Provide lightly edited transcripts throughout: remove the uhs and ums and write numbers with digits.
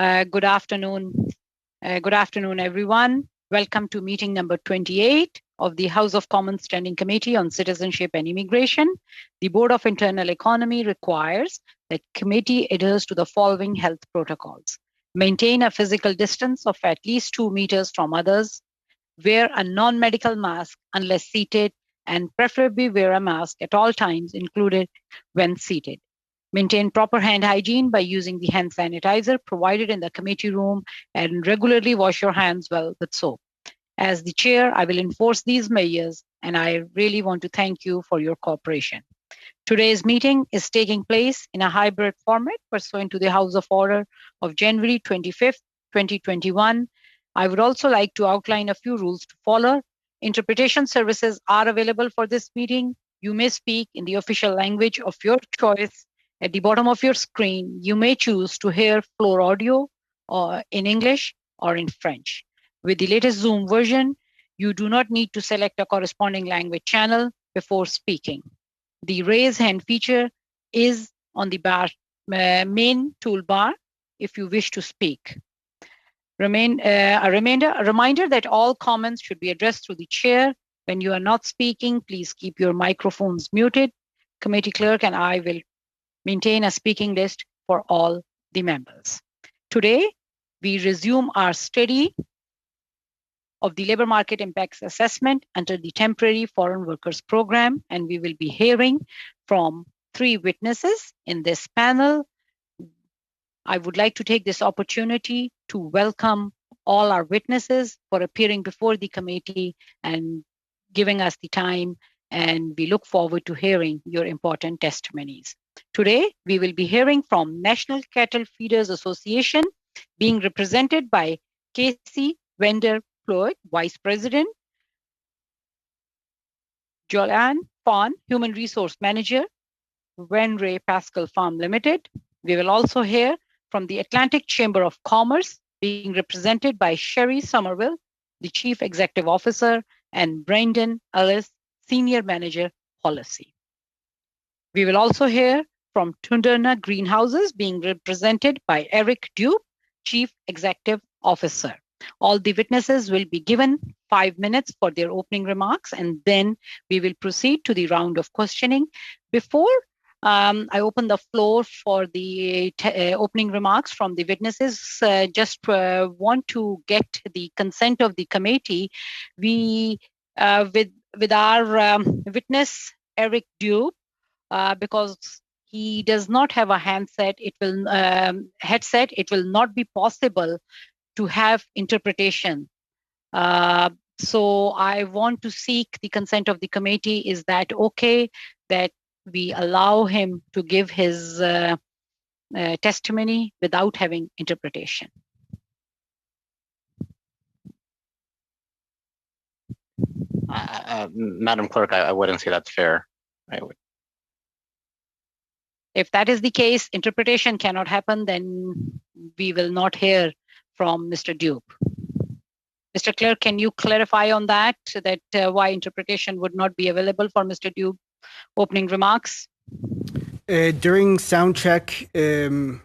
Good afternoon. Good afternoon, everyone. Welcome to meeting number 28 of the House of Commons Standing Committee on Citizenship and Immigration. The Board of Internal Economy requires that committee adheres to the following health protocols. Maintain a physical distance of at least 2 meters from others. Wear a non-medical mask unless seated, and preferably wear a mask at all times, included when seated. Maintain proper hand hygiene by using the hand sanitizer provided in the committee room and regularly wash your hands well with soap. As the chair, I will enforce these measures, and I really want to thank you for your cooperation. Today's meeting is taking place in a hybrid format pursuant to the House of Order of January 25th, 2021. I would also like to outline a few rules to follow. Interpretation services are available for this meeting. You may speak in the official language of your choice. At the bottom of your screen, you may choose to hear floor audio or in English or in French. With the latest Zoom version, you do not need to select a corresponding language channel before speaking. The raise hand feature is on the main toolbar if you wish to speak. A reminder that all comments should be addressed through the chair. When you are not speaking, please keep your microphones muted. Committee clerk and I will maintain a speaking list for all the members. Today, we resume our study of the labor market impacts assessment under the Temporary Foreign Workers Program, and we will be hearing from 3 witnesses in this panel. I would like to take this opportunity to welcome all our witnesses for appearing before the committee and giving us the time, and we look forward to hearing your important testimonies. Today, we will be hearing from National Cattle Feeders Association, being represented by Casey Vender-Ploeg, Vice President, Joanne Fawn, Human Resource Manager, Venray Pascal Farm Limited. We will also hear from the Atlantic Chamber of Commerce, being represented by Sherry Somerville, the Chief Executive Officer, and Brendan Ellis, Senior Manager, Policy. We will also hear from Tundurna Greenhouses, being represented by Eric Dupe, Chief Executive Officer. All the witnesses will be given 5 minutes for their opening remarks, and then we will proceed to the round of questioning. Before I open the floor for the opening remarks from the witnesses, just want to get the consent of the committee. We, with our witness, Eric Dupe, because he does not have a headset, it will not be possible to have interpretation. So I want to seek the consent of the committee. Is that okay that we allow him to give his testimony without having interpretation? Madam Clerk, I wouldn't say that's fair. I would. If that is the case, interpretation cannot happen, then we will not hear from Mr. Dupe. Mr. Clerk, can you clarify on that why interpretation would not be available for Mr. Dupe? Opening remarks. During sound check, the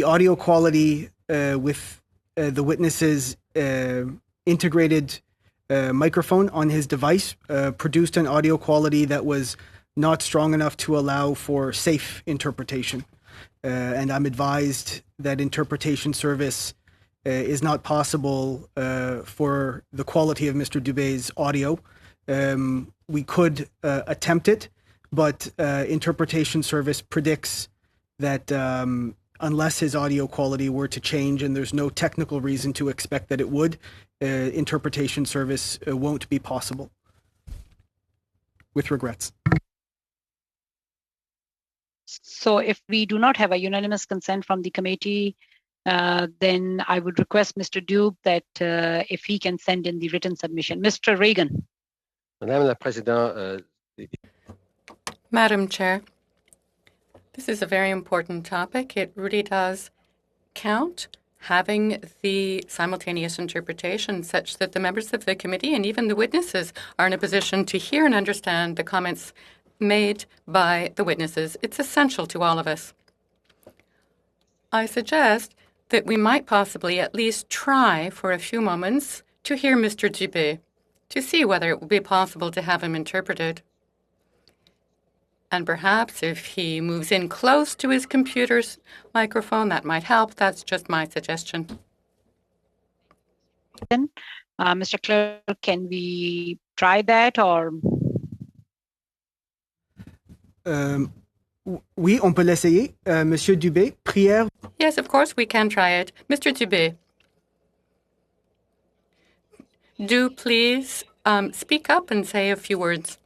audio quality with the witness's integrated microphone on his device produced an audio quality that was not strong enough to allow for safe interpretation. And I'm advised that interpretation service is not possible for the quality of Mr. Dube's audio. We could attempt it, but interpretation service predicts that unless his audio quality were to change, and there's no technical reason to expect that it would, interpretation service won't be possible. With regrets. So if we do not have a unanimous consent from the committee, then I would request Mr. Dupe that if he can send in the written submission. Mr. Reagan. Madame la Présidente. Madam Chair, this is a very important topic. It really does count having the simultaneous interpretation such that the members of the committee and even the witnesses are in a position to hear and understand the comments made by the witnesses. It's essential to all of us. I suggest that we might possibly at least try for a few moments to hear Mr. Dubé, to see whether it would be possible to have him interpreted. And perhaps if he moves in close to his computer's microphone, that might help. That's just my suggestion. Mr. Clerk, can we try that or? Oui, on peut l'essayer. Monsieur Dubé, prière. Yes, of course we can try it. Mr. Dubé, do please speak up and say a few words.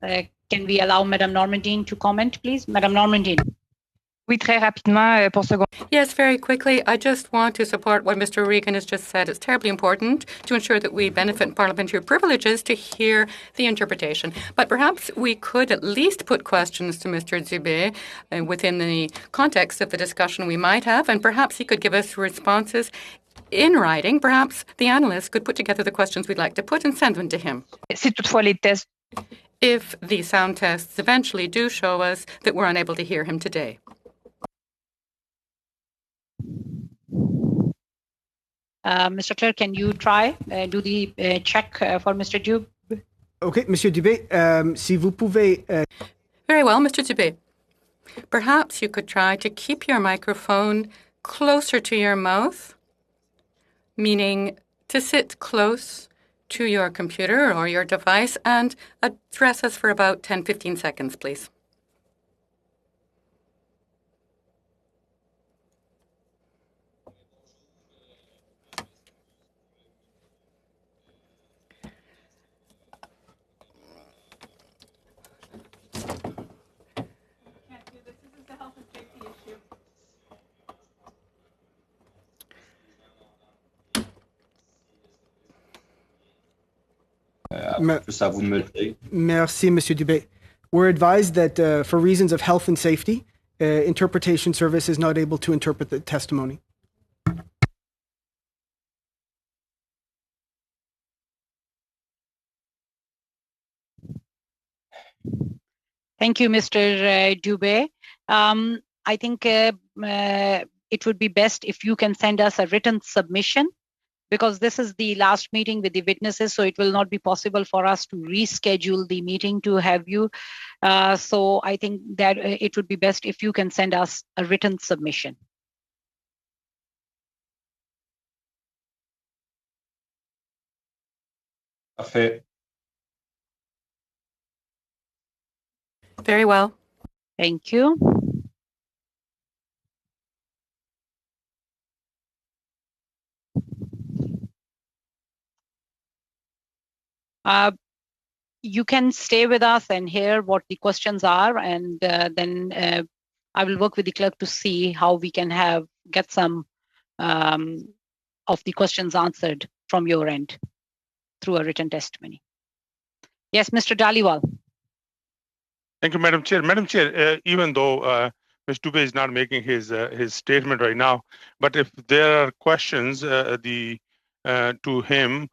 Can we allow Madame Normandine to comment, please? Madame Normandine. Oui, très rapidement, pour second. Yes, very quickly. I just want to support what Mr. Regan has just said. It's terribly important to ensure that we benefit in parliamentary privileges to hear the interpretation. But perhaps we could at least put questions to Mr. Dubé within the context of the discussion we might have, and perhaps he could give us responses in writing. Perhaps the analyst could put together the questions we'd like to put and send them to him. Si toutefois les tests. If the sound tests eventually do show us that we're unable to hear him today. Mr. Clerk, can you try do the check for Mr. Dubé? OK, Monsieur Dubé, si vous pouvez... Very well, Mr. Dubé. Perhaps you could try to keep your microphone closer to your mouth, meaning to sit close to your computer or your device and address us for about 10-15 seconds, please. Juste à vous de me le dire. Merci, Monsieur Dubé. We're advised that for reasons of health and safety, interpretation service is not able to interpret the testimony. Thank you, Mr. Dubé. I think it would be best if you can send us a written submission, because this is the last meeting with the witnesses, so it will not be possible for us to reschedule the meeting to have you. So I think that it would be best if you can send us a written submission. Parfait. Very well. Thank you. You can stay with us and hear what the questions are, and then I will work with the clerk to see how we can get some of the questions answered from your end through a written testimony. Yes, Mr. Dhaliwal. Thank you, Madam Chair. Madam Chair, even though Mr. Dubé is not making his statement right now, but if there are questions to him,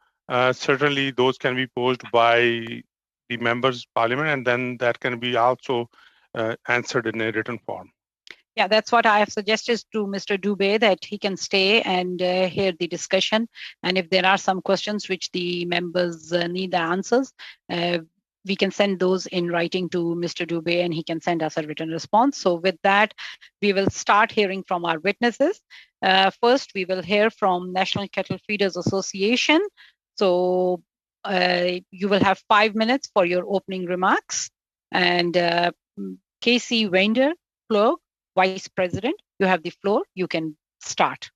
certainly those can be posed by the members of parliament, and then that can be also answered in a written form. Yeah, that's what I have suggested to Mr. Dubé, that he can stay and hear the discussion. And if there are some questions which the members need the answers, we can send those in writing to Mr. Dubé and he can send us a written response. So with that, we will start hearing from our witnesses. First, we will hear from National Cattle Feeders Association. So you will have 5 minutes for your opening remarks. And Casey Wender, Clerk, Vice President, you have the floor. You can start.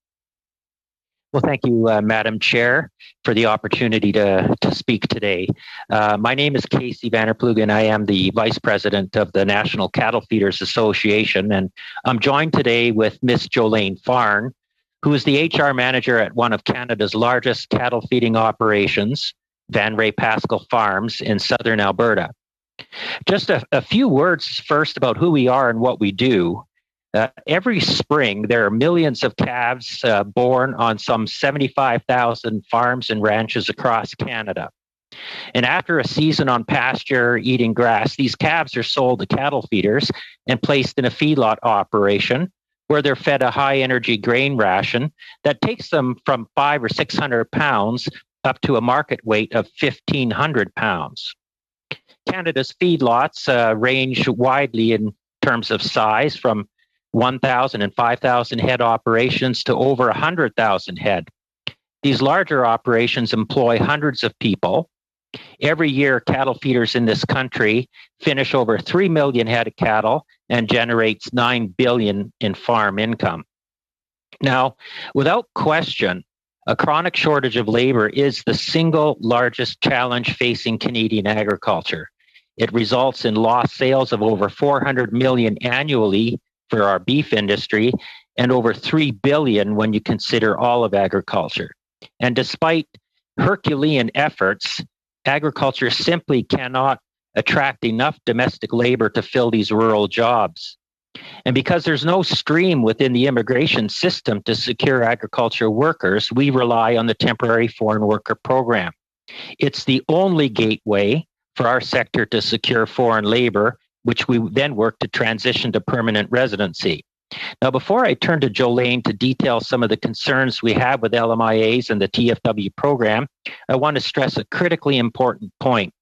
Well, thank you, Madam Chair, for the opportunity to speak today. My name is Casey Vanderploeg, and I am the Vice President of the National Cattle Feeders Association. And I'm joined today with Miss Jolene Farn, who is the HR Manager at one of Canada's largest cattle feeding operations, Van Ray Pascal Farms in southern Alberta. Just a few words first about who we are and what we do. Every spring, there are millions of calves born on some 75,000 farms and ranches across Canada. And after a season on pasture eating grass, these calves are sold to cattle feeders and placed in a feedlot operation where they're fed a high energy grain ration that takes them from 500 or 600 pounds up to a market weight of 1,500 pounds. Canada's feedlots range widely in terms of size, from 1,000 and 5,000 head operations to over 100,000 head. These larger operations employ hundreds of people. Every year, cattle feeders in this country finish over 3 million head of cattle and generates $9 billion in farm income. Now, without question, a chronic shortage of labor is the single largest challenge facing Canadian agriculture. It results in lost sales of over 400 million annually for our beef industry and over 3 billion when you consider all of agriculture. And despite Herculean efforts, agriculture simply cannot attract enough domestic labor to fill these rural jobs. And because there's no stream within the immigration system to secure agriculture workers, we rely on the temporary foreign worker program. It's the only gateway for our sector to secure foreign labor, which we then work to transition to permanent residency. Now, before I turn to Jolene to detail some of the concerns we have with LMIAs and the TFW program, I want to stress a critically important point.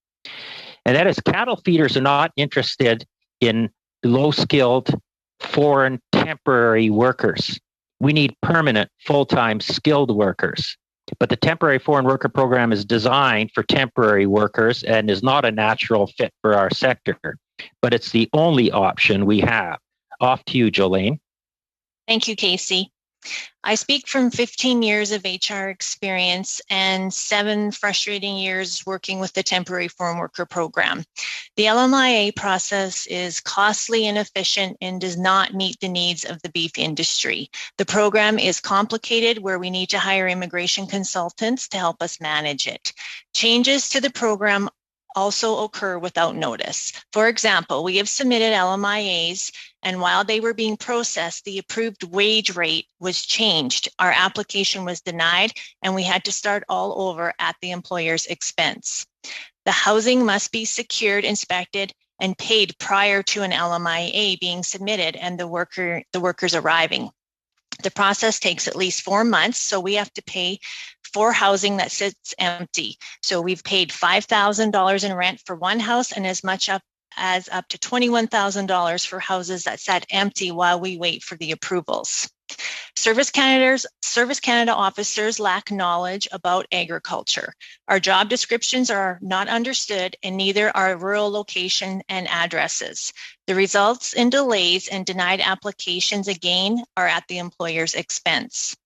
And that is, cattle feeders are not interested in low-skilled foreign temporary workers. We need permanent, full-time skilled workers. But the temporary foreign worker program is designed for temporary workers and is not a natural fit for our sector. But it's the only option we have. Off to you, Jolene. Thank you, Casey. I speak from 15 years of HR experience and 7 frustrating years working with the temporary foreign worker program. The LMIA process is costly, inefficient, and does not meet the needs of the beef industry. The program is complicated, where we need to hire immigration consultants to help us manage it. Changes to the program also occur without notice. For example, we have submitted LMIAs, and while they were being processed, the approved wage rate was changed. Our application was denied, and we had to start all over at the employer's expense. The housing must be secured, inspected, and paid prior to an LMIA being submitted and the workers arriving. The process takes at least 4 months, so we have to pay for housing that sits empty. So we've paid $5,000 in rent for one house and as much as up to $21,000 for houses that sat empty while we wait for the approvals. Service Canada officers lack knowledge about agriculture. Our job descriptions are not understood, and neither are rural location and addresses. The results in delays and denied applications, again, are at the employer's expense.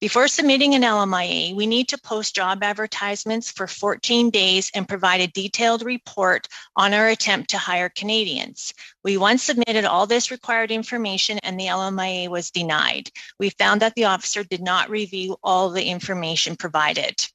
Before submitting an LMIA, we need to post job advertisements for 14 days and provide a detailed report on our attempt to hire Canadians. We once submitted all this required information and the LMIA was denied. We found that the officer did not review all the information provided.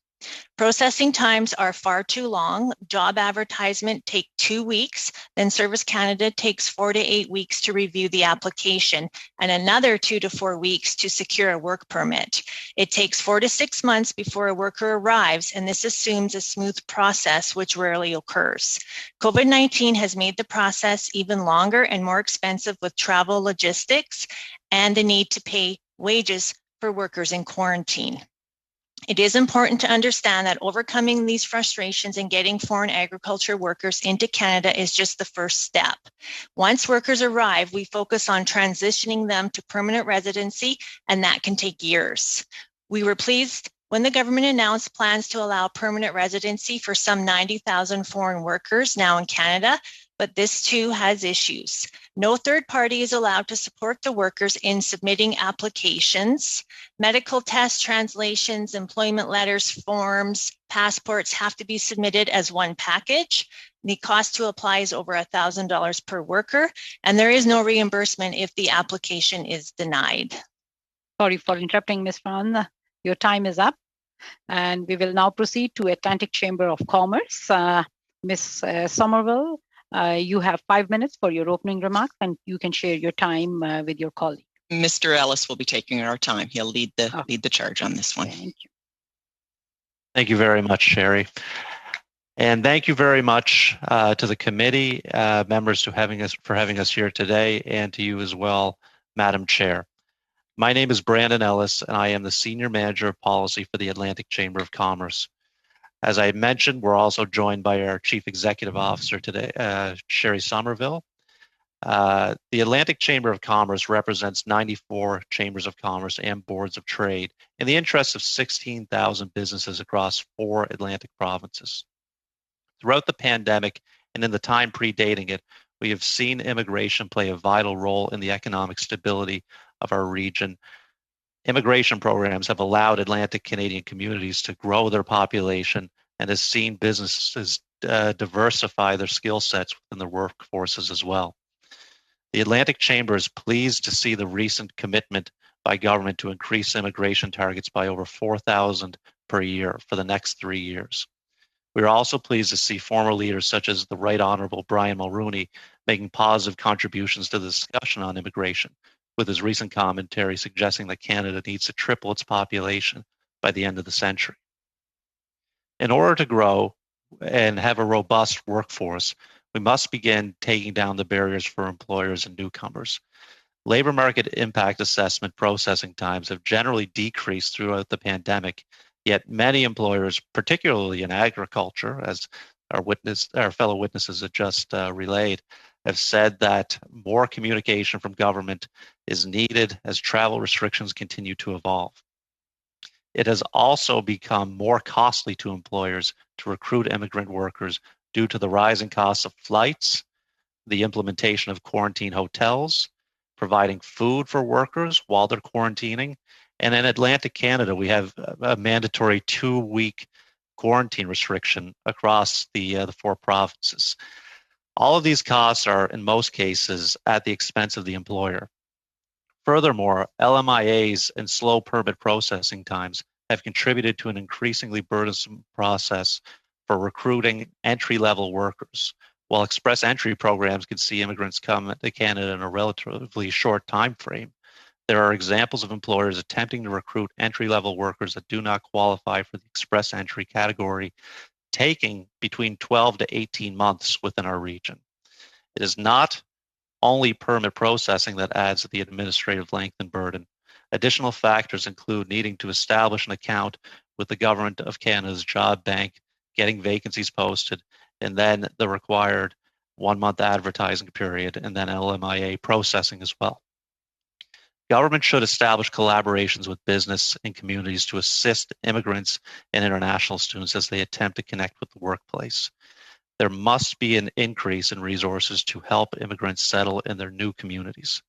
Processing times are far too long. Job advertisement take 2 weeks, then Service Canada takes 4 to 8 weeks to review the application and another 2 to 4 weeks to secure a work permit. It takes 4 to 6 months before a worker arrives, and this assumes a smooth process, which rarely occurs. COVID-19 has made the process even longer and more expensive with travel logistics and the need to pay wages for workers in quarantine. It is important to understand that overcoming these frustrations and getting foreign agriculture workers into Canada is just the first step. Once workers arrive, we focus on transitioning them to permanent residency, and that can take years. We were pleased when the government announced plans to allow permanent residency for some 90,000 foreign workers now in Canada, but this too has issues. No third party is allowed to support the workers in submitting applications. Medical tests, translations, employment letters, forms, passports have to be submitted as one package. The cost to apply is over $1,000 per worker, and there is no reimbursement if the application is denied. Sorry for interrupting, Ms. Fran. Your time is up, and we will now proceed to Atlantic Chamber of Commerce. Ms. Somerville, you have 5 minutes for your opening remarks, and you can share your time with your colleague. Mr. Ellis will be taking our time. He'll lead the charge on this one. Thank you. Thank you very much, Sherry. And thank you very much to the committee members for having us here today, and to you as well, Madam Chair. My name is Brandon Ellis, and I am the Senior Manager of Policy for the Atlantic Chamber of Commerce. As I mentioned, we're also joined by our Chief Executive Officer today, Sherry Somerville. The Atlantic Chamber of Commerce represents 94 chambers of commerce and boards of trade in the interests of 16,000 businesses across 4 Atlantic provinces. Throughout the pandemic and in the time predating it, we have seen immigration play a vital role in the economic stability of our region. Immigration programs have allowed Atlantic Canadian communities to grow their population and has seen businesses diversify their skill sets within their workforces as well. The Atlantic Chamber is pleased to see the recent commitment by government to increase immigration targets by over 4,000 per year for the next 3 years. We are also pleased to see former leaders such as the Right Honourable Brian Mulroney making positive contributions to the discussion on immigration, with his recent commentary suggesting that Canada needs to triple its population by the end of the century. In order to grow and have a robust workforce, we must begin taking down the barriers for employers and newcomers. Labor market impact assessment processing times have generally decreased throughout the pandemic, yet many employers, particularly in agriculture, as our fellow witnesses have just relayed, have said that more communication from government is needed as travel restrictions continue to evolve. It has also become more costly to employers to recruit immigrant workers due to the rising costs of flights, the implementation of quarantine hotels, providing food for workers while they're quarantining. And in Atlantic Canada, we have a mandatory 2-week quarantine restriction across the 4 provinces. All of these costs are, in most cases, at the expense of the employer. Furthermore, LMIAs and slow permit processing times have contributed to an increasingly burdensome process for recruiting entry-level workers. While express entry programs can see immigrants come to Canada in a relatively short time frame, there are examples of employers attempting to recruit entry-level workers that do not qualify for the express entry category, taking between 12 to 18 months within our region. It is not only permit processing that adds to the administrative length and burden. Additional factors include needing to establish an account with the Government of Canada's Job Bank, getting vacancies posted, and then the required 1-month advertising period, and then LMIA processing as well. Government should establish collaborations with business and communities to assist immigrants and international students as they attempt to connect with the workplace. There must be an increase in resources to help immigrants settle in their new communities.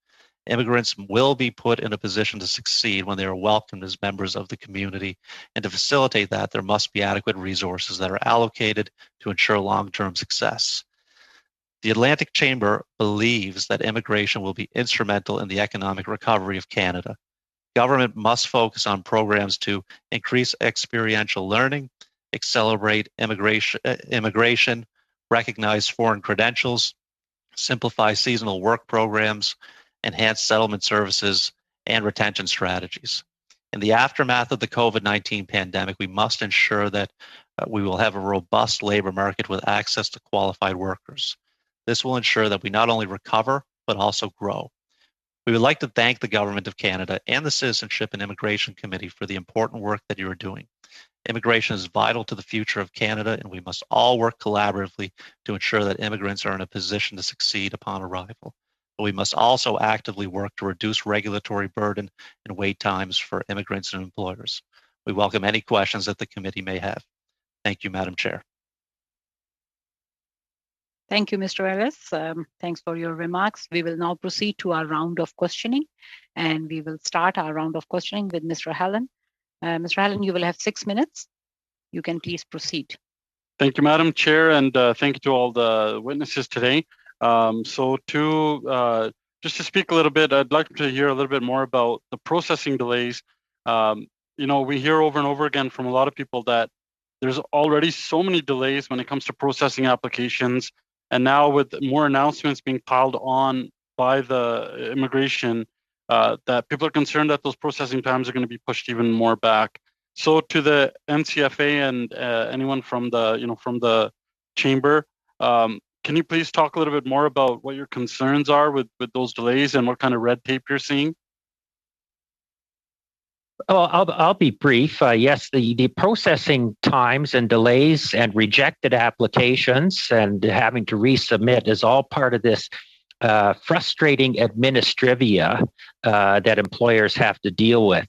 Immigrants will be put in a position to succeed when they are welcomed as members of the community, and to facilitate that, there must be adequate resources that are allocated to ensure long-term success. The Atlantic Chamber believes that immigration will be instrumental in the economic recovery of Canada. Government must focus on programs to increase experiential learning, accelerate immigration, recognize foreign credentials, simplify seasonal work programs, enhance settlement services, and retention strategies. In the aftermath of the COVID-19 pandemic, we must ensure that we will have a robust labor market with access to qualified workers. This will ensure that we not only recover, but also grow. We would like to thank the Government of Canada and the Citizenship and Immigration Committee for the important work that you are doing. Immigration is vital to the future of Canada, and we must all work collaboratively to ensure that immigrants are in a position to succeed upon arrival. But we must also actively work to reduce regulatory burden and wait times for immigrants and employers. We welcome any questions that the committee may have. Thank you, Madam Chair. Thank you, Mr. Ellis. Thanks for your remarks. We will now proceed to our round of questioning, and we will start our round of questioning with Mr. Hallen. Mr. Hallen, you will have 6 minutes. You can please proceed. Thank you, Madam Chair, and thank you to all the witnesses today. Just to speak a little bit, I'd like to hear a little bit more about the processing delays. We hear over and over again from a lot of people that there's already so many delays when it comes to processing applications, and now with more announcements being piled on by the immigration, that people are concerned that those processing times are going to be pushed even more back. So to the NCFA and anyone from the chamber, can you please talk a little bit more about what your concerns are with those delays and what kind of red tape you're seeing? I'll be brief. Yes, the processing times and delays and rejected applications and having to resubmit is all part of this frustrating administrivia that employers have to deal with.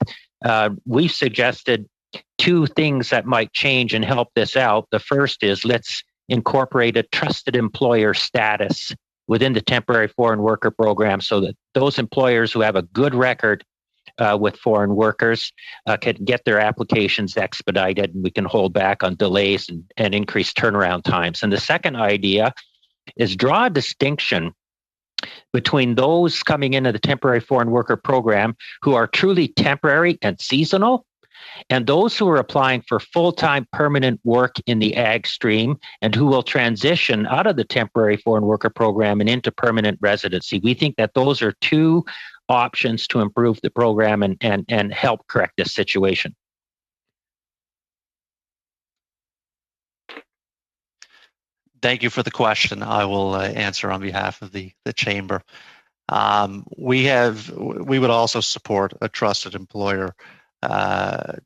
We've suggested two things that might change and help this out. The first is let's incorporate a trusted employer status within the temporary foreign worker program so that those employers who have a good record with foreign workers can get their applications expedited, and we can hold back on delays and increase turnaround times. And the second idea is draw a distinction between those coming into the temporary foreign worker program who are truly temporary and seasonal, and those who are applying for full-time permanent work in the ag stream and who will transition out of the temporary foreign worker program and into permanent residency. We think that those are two options to improve the program and help correct this situation. Thank you for the question. I will answer on behalf of the Chamber. We would also support a trusted employer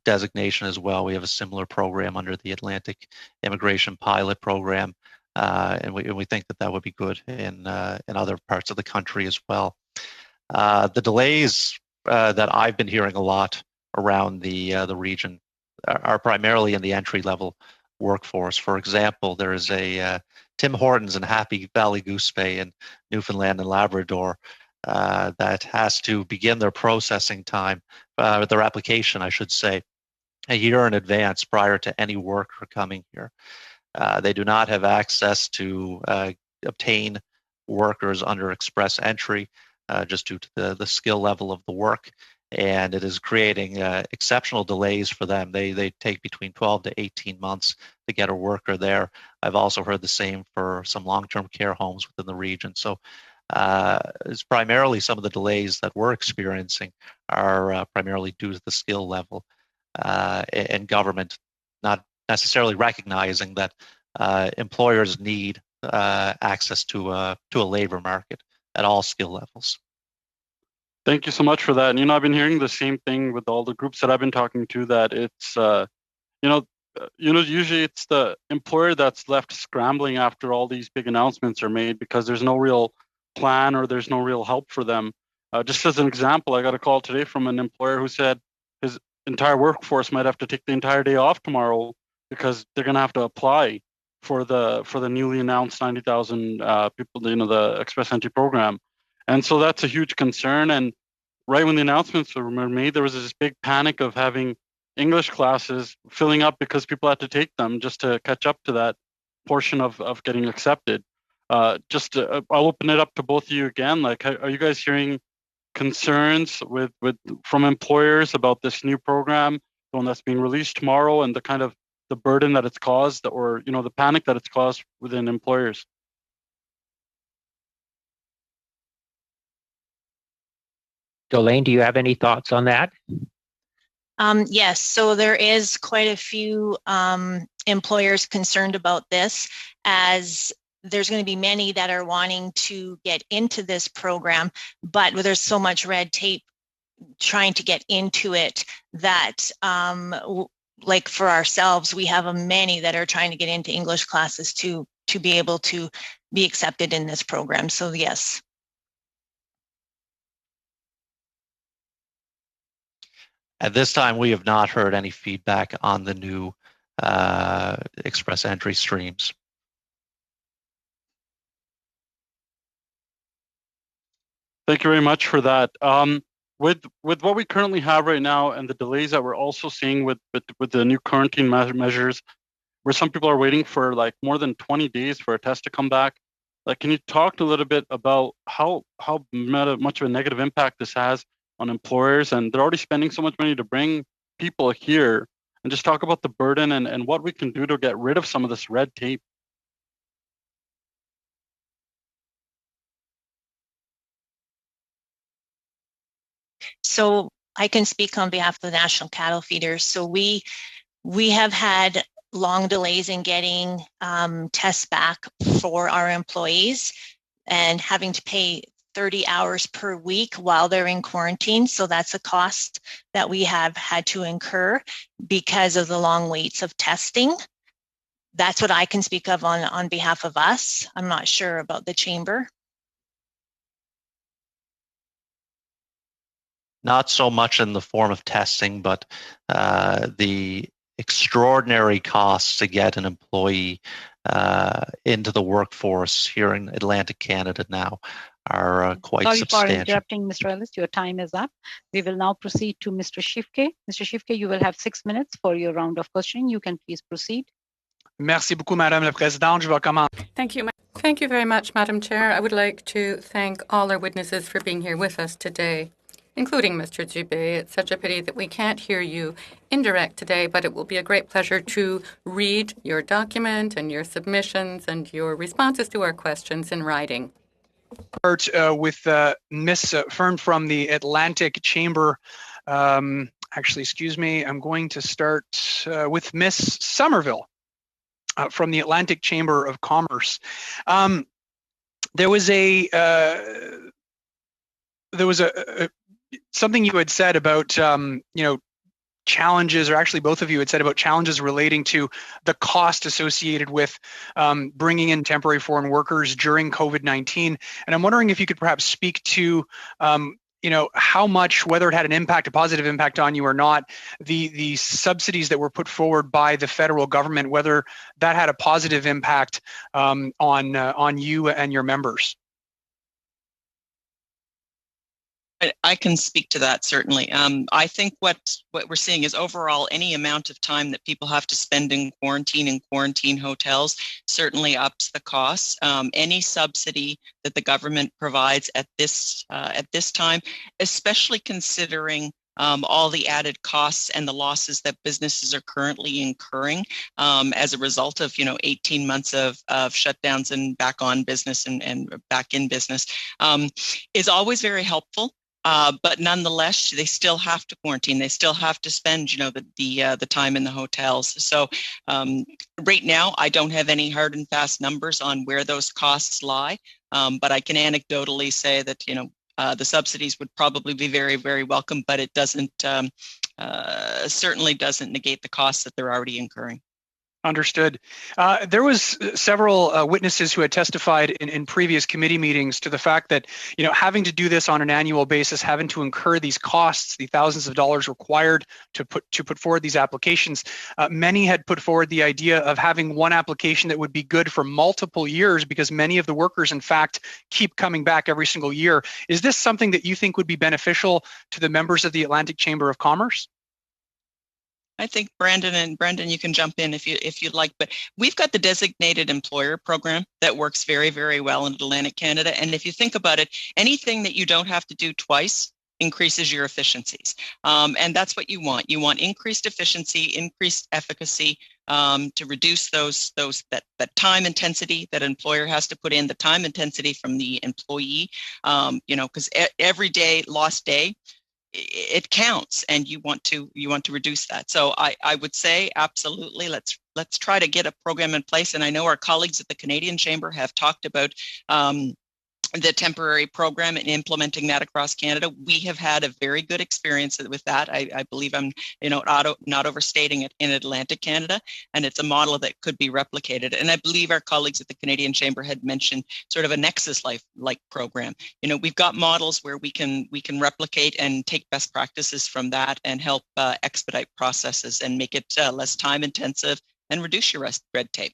designation as well. We have a similar program under the Atlantic Immigration Pilot Program, and we think that would be good in other parts of the country as well. The delays that I've been hearing a lot around the region are primarily in the entry-level workforce. For example, there is a Tim Hortons in Happy Valley Goose Bay in Newfoundland and Labrador that has to begin their processing time, their application, I should say, a year in advance prior to any worker coming here. They do not have access to obtain workers under express entry just due to the skill level of the work, and it is creating exceptional delays for them. They take between 12 to 18 months to get a worker there. I've also heard the same for some long-term care homes within the region. So it's primarily some of the delays that we're experiencing are primarily due to the skill level and government not necessarily recognizing that employers need access to a labor market at all skill levels. Thank you so much for that. And, I've been hearing the same thing with all the groups that I've been talking to, that it's, usually it's the employer that's left scrambling after all these big announcements are made because there's no real plan or there's no real help for them. Just as an example, I got a call today from an employer who said his entire workforce might have to take the entire day off tomorrow because they're going to have to apply for the newly announced 90,000 people, the Express Entry program. And so that's a huge concern. And right when the announcements were made, there was this big panic of having English classes filling up because people had to take them just to catch up to that portion of getting accepted. I'll open it up to both of you again. Like, are you guys hearing concerns from employers about this new program, the one that's being released tomorrow, and the kind of the burden that it's caused, or the panic that it's caused within employers? Jolene, do you have any thoughts on that? Yes, so there is quite a few employers concerned about this, as there's going to be many that are wanting to get into this program, but there's so much red tape trying to get into it that, like for ourselves, we have many that are trying to get into English classes to be able to be accepted in this program. So yes. At this time, we have not heard any feedback on the new express entry streams. Thank you very much for that. With what we currently have right now and the delays that we're also seeing with the new quarantine measures, where some people are waiting for like more than 20 days for a test to come back, like, can you talk a little bit about how much of a negative impact this has on employers? And they're already spending so much money to bring people here, and just talk about the burden and what we can do to get rid of some of this red tape. So I can speak on behalf of the National Cattle Feeders. So we have had long delays in getting tests back for our employees, and having to pay 30 hours per week while they're in quarantine. So that's a cost that we have had to incur because of the long waits of testing. That's what I can speak of on behalf of us. I'm not sure about the chamber. Not so much in the form of testing, but the extraordinary costs to get an employee into the workforce here in Atlantic Canada now are quite substantial. Sorry for interrupting, Mr. Ellis. Your time is up. We will now proceed to Mr. Shifke. Mr. Shifke, you will have 6 minutes for your round of questioning. You can please proceed. Merci beaucoup, Madame la Présidente. Je vais commencer. Thank you very much, Madam Chair. I would like to thank all our witnesses for being here with us today, including Mr. Dubé. It's such a pity that we can't hear you indirect today, but it will be a great pleasure to read your document and your submissions and your responses to our questions in writing. Start with Miss Fern from the Atlantic Chamber. Actually, excuse me, I'm going to start with Miss Somerville from the Atlantic Chamber of Commerce. There was something you had said about challenges, or actually both of you had said about challenges relating to the cost associated with bringing in temporary foreign workers during COVID-19. And I'm wondering if you could perhaps speak to how much, whether it had an impact, a positive impact on you or not, the subsidies that were put forward by the federal government, whether that had a positive impact on you and your members. I can speak to that, certainly. I think what we're seeing is overall any amount of time that people have to spend in quarantine hotels certainly ups the costs. Any subsidy that the government provides at this time, especially considering all the added costs and the losses that businesses are currently incurring as a result of 18 months of shutdowns and back on business and back in business, is always very helpful. But nonetheless, they still have to quarantine. They still have to spend, the time in the hotels. So right now, I don't have any hard and fast numbers on where those costs lie. But I can anecdotally say that, the subsidies would probably be very, very welcome, but it doesn't certainly doesn't negate the costs that they're already incurring. Understood. There was several witnesses who had testified in previous committee meetings to the fact that, having to do this on an annual basis, having to incur these costs, the thousands of dollars required to put forward these applications, many had put forward the idea of having one application that would be good for multiple years because many of the workers, in fact, keep coming back every single year. Is this something that you think would be beneficial to the members of the Atlantic Chamber of Commerce? I think Brendan, you can jump in if you'd like, but we've got the designated employer program that works very, very well in Atlantic Canada. And if you think about it, anything that you don't have to do twice increases your efficiencies. And that's what you want. You want increased efficiency, increased efficacy to reduce that time intensity that an employer has to put in, the time intensity from the employee, because every day, lost day, it counts, and you want to reduce that. So I would say absolutely, let's try to get a program in place. And I know our colleagues at the Canadian Chamber have talked about the temporary program and implementing that across Canada. We have had a very good experience with that. I believe I'm not overstating it, in Atlantic Canada, and it's a model that could be replicated. And I believe our colleagues at the Canadian Chamber had mentioned sort of a Nexus like program. We've got models where we can replicate and take best practices from that and help expedite processes and make it less time intensive and reduce your red tape.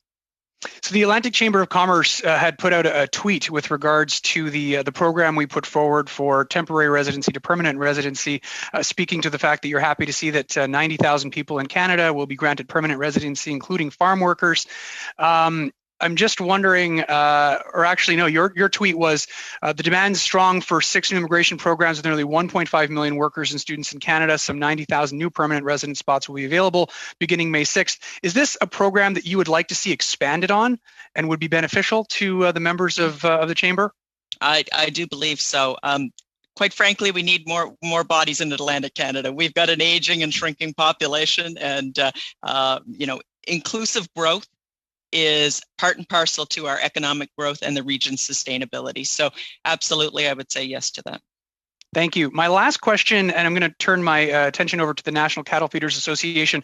So the Atlantic Chamber of Commerce had put out a tweet with regards to the program we put forward for temporary residency to permanent residency, speaking to the fact that you're happy to see that 90,000 people in Canada will be granted permanent residency, including farm workers. I'm just wondering, or actually, no, your tweet was, the demand is strong for 6 new immigration programs with nearly 1.5 million workers and students in Canada. Some 90,000 new permanent resident spots will be available beginning May 6th. Is this a program that you would like to see expanded on and would be beneficial to the members of the Chamber? I do believe so. Quite frankly, we need more bodies in Atlantic Canada. We've got an aging and shrinking population, and inclusive growth is part and parcel to our economic growth and the region's sustainability. So absolutely, I would say yes to that. Thank you. My last question, and I'm going to turn my attention over to the National Cattle Feeders Association.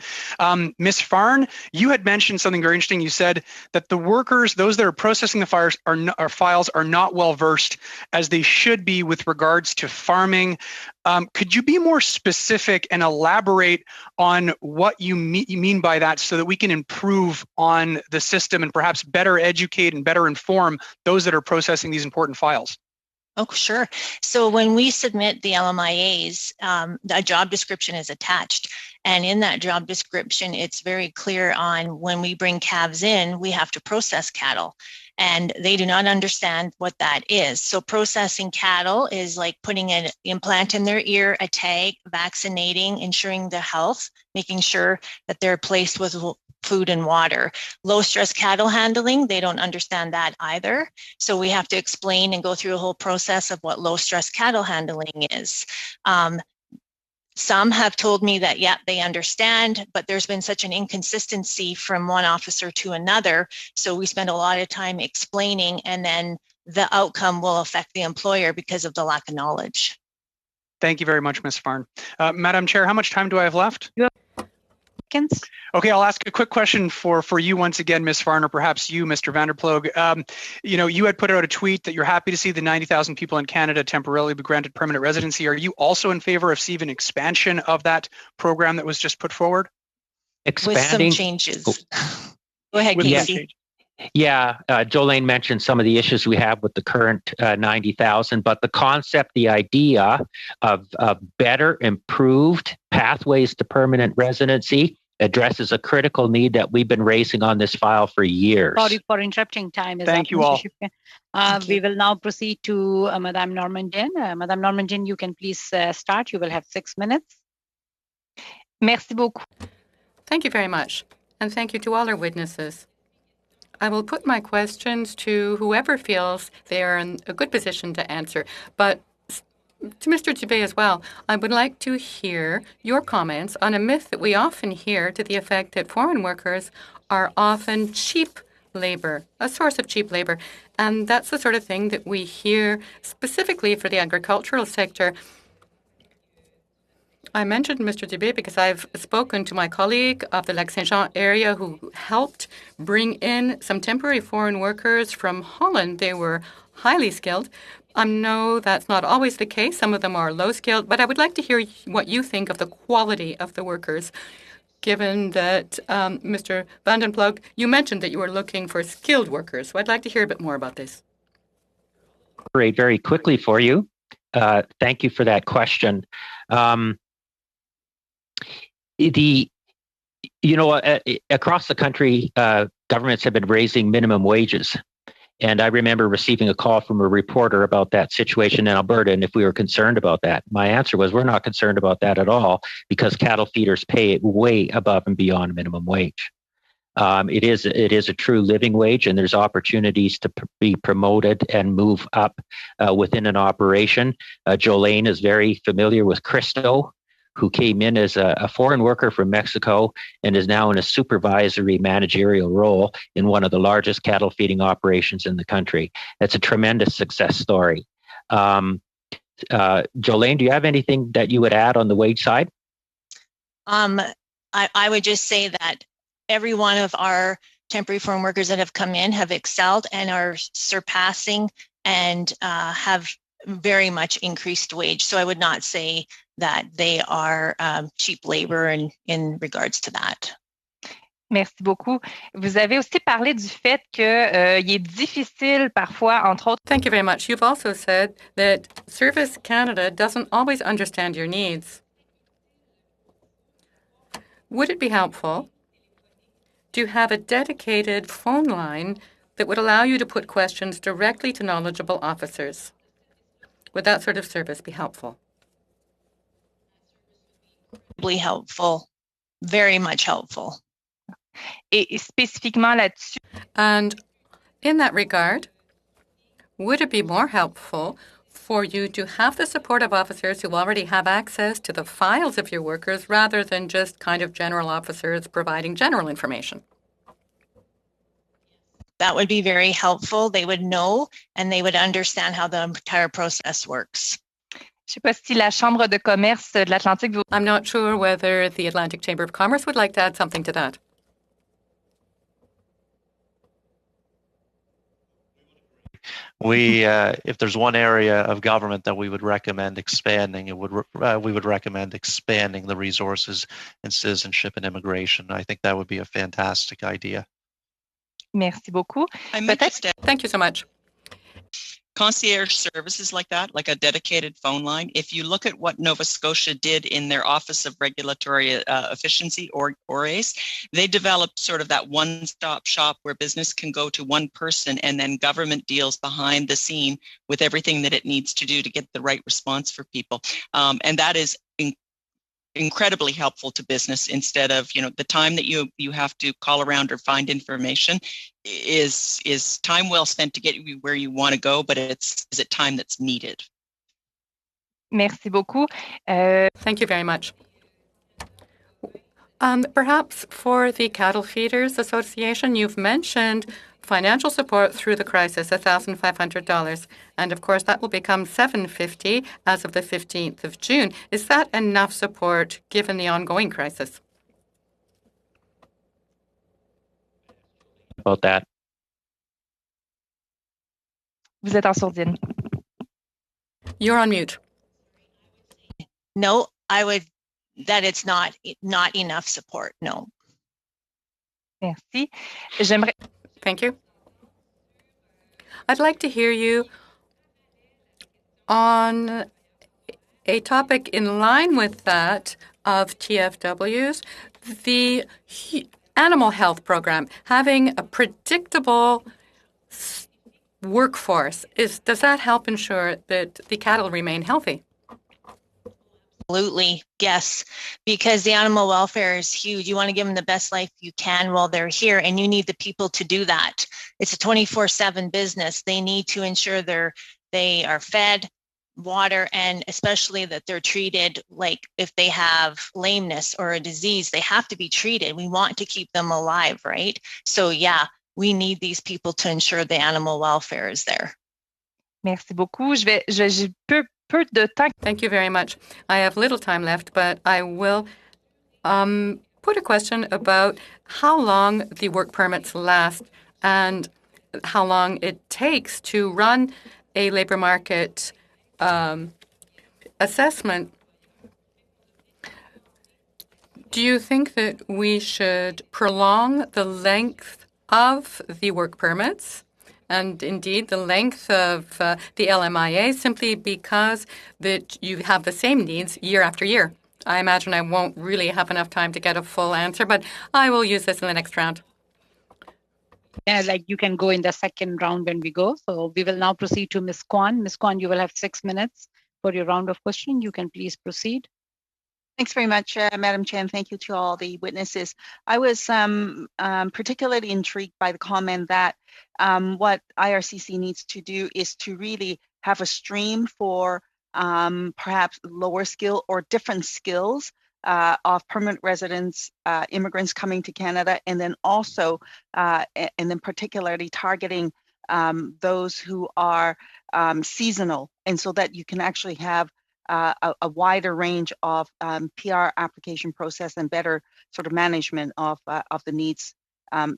Ms. Farn, you had mentioned something very interesting. You said that the workers, those that are processing the files, are not well versed as they should be with regards to farming. Could you be more specific and elaborate on what you mean by that so that we can improve on the system and perhaps better educate and better inform those that are processing these important files? Oh, sure. So when we submit the LMIAs, a job description is attached. And in that job description, it's very clear on when we bring calves in, we have to process cattle. And they do not understand what that is. So processing cattle is like putting an implant in their ear, a tag, vaccinating, ensuring their health, making sure that they're placed with food and water. Low stress cattle handling, they don't understand that either. So we have to explain and go through a whole process of what low stress cattle handling is. Some have told me that, yeah, they understand, but there's been such an inconsistency from one officer to another. So we spend a lot of time explaining, and then the outcome will affect the employer because of the lack of knowledge. Thank you very much, Ms. Farn. Madam Chair, how much time do I have left? Seconds. Okay, I'll ask a quick question for you once again, Ms. Farn, or perhaps you, Mr. Vanderploeg. You had put out a tweet that you're happy to see the 90,000 people in Canada temporarily be granted permanent residency. Are you also in favor of seeing an expansion of that program that was just put forward? Expanding. With some changes. Go ahead, Casey. Yeah, Jolene mentioned some of the issues we have with the current 90,000, but the concept, the idea of better, improved pathways to permanent residency addresses a critical need that we've been raising on this file for years. Sorry for interrupting. Time is Thank up, you Mr. all. We will now proceed to Madame Normandin. Madame Normandin, you can please start. You will have 6 minutes. Merci beaucoup. Thank you very much. And thank you to all our witnesses. I will put my questions to whoever feels they are in a good position to answer. But to Mr. Dubé as well, I would like to hear your comments on a myth that we often hear to the effect that foreign workers are often cheap labor, a source of cheap labor. And that's the sort of thing that we hear specifically for the agricultural sector. I mentioned Mr. Dubé because I've spoken to my colleague of the Lac Saint-Jean area who helped bring in some temporary foreign workers from Holland. They were highly skilled. I know that's not always the case. Some of them are low skilled, but I would like to hear what you think of the quality of the workers, given that, Mr. Vandenploeg, you mentioned that you were looking for skilled workers. So I'd like to hear a bit more about this. Great, very quickly for you. Thank you for that question. Across the country, governments have been raising minimum wages. And I remember receiving a call from a reporter about that situation in Alberta and if we were concerned about that. My answer was, we're not concerned about that at all because cattle feeders pay it way above and beyond minimum wage. It is a true living wage, and there's opportunities to be promoted and move up within an operation. Jolene is very familiar with Christo, who came in as a foreign worker from Mexico and is now in a supervisory managerial role in one of the largest cattle feeding operations in the country. That's a tremendous success story. Jolene, do you have anything that you would add on the wage side? I would just say that every one of our temporary foreign workers that have come in have excelled and are surpassing and have very much increased wage. So I would not say that they are cheap labor in regards to that. Merci beaucoup. Vous avez aussi parlé du fait que il est difficile parfois, entre autres. Thank you very much. You've also said that Service Canada doesn't always understand your needs. Would it be helpful to have a dedicated phone line that would allow you to put questions directly to knowledgeable officers? Would that sort of service be helpful? Helpful, very much helpful. Et spécifiquement là-dessus. And in that regard, would it be more helpful for you to have the support of officers who already have access to the files of your workers rather than just kind of general officers providing general information? that would be very helpful. They would know and they would understand how the entire process works. Je sais pas si la Chambre de commerce de l'Atlantique veut... I'm not sure whether the Atlantic Chamber of Commerce would like to add something to that. We, if there's one area of government that we would recommend expanding, we would recommend expanding the resources in citizenship and immigration. I think that would be a fantastic idea. Merci beaucoup. Thank you so much. Concierge services like that, like a dedicated phone line. If you look at what Nova Scotia did in their Office of Regulatory Efficiency, or ORACE, they developed sort of that one-stop shop where business can go to one person and then government deals behind the scene with everything that it needs to do to get the right response for people. And that is incredibly helpful to business. Instead of, the time that you have to call around or find information is time well spent to get you where you want to go, but is it time that's needed? Merci beaucoup. Thank you very much. Perhaps for the Cattle Feeders Association, you've mentioned financial support through the crisis, $1,500. And of course, that will become $750 as of the 15th of June. Is that enough support given the ongoing crisis? About that. Vous êtes en sourdine. You're on mute. No, that it's not enough support, no. Merci. Thank you. I'd like to hear you on a topic in line with that of TFWs, the animal health program. Having a predictable workforce, does that help ensure that the cattle remain healthy? Absolutely, yes, because the animal welfare is huge. You want to give them the best life you can while they're here, and you need the people to do that. It's a 24/7 business. They need to ensure they are fed, water, and especially that they're treated. Like if they have lameness or a disease, they have to be treated. We want to keep them alive, right? So yeah, we need these people to ensure the animal welfare is there. Merci beaucoup. Je peux de temps. Thank you very much. I have little time left, but I will put a question about how long the work permits last and how long it takes to run a labor market assessment. Do you think that we should prolong the length of the work permits and indeed the length of the LMIA simply because that you have the same needs year after year? I imagine I won't really have enough time to get a full answer, but I will use this in the next round. Yeah, like you can go in the second round when we go. So we will now proceed to Ms. Kwan. Ms. Kwan, you will have 6 minutes for your round of questioning. You can please proceed. Thanks very much, Madam Chair, and thank you to all the witnesses. I was particularly intrigued by the comment that what IRCC needs to do is to really have a stream for perhaps lower skill or different skills of permanent residents, immigrants coming to Canada, and then also, and then particularly targeting those who are seasonal, and so that you can actually have a wider range of PR application process and better sort of management of the needs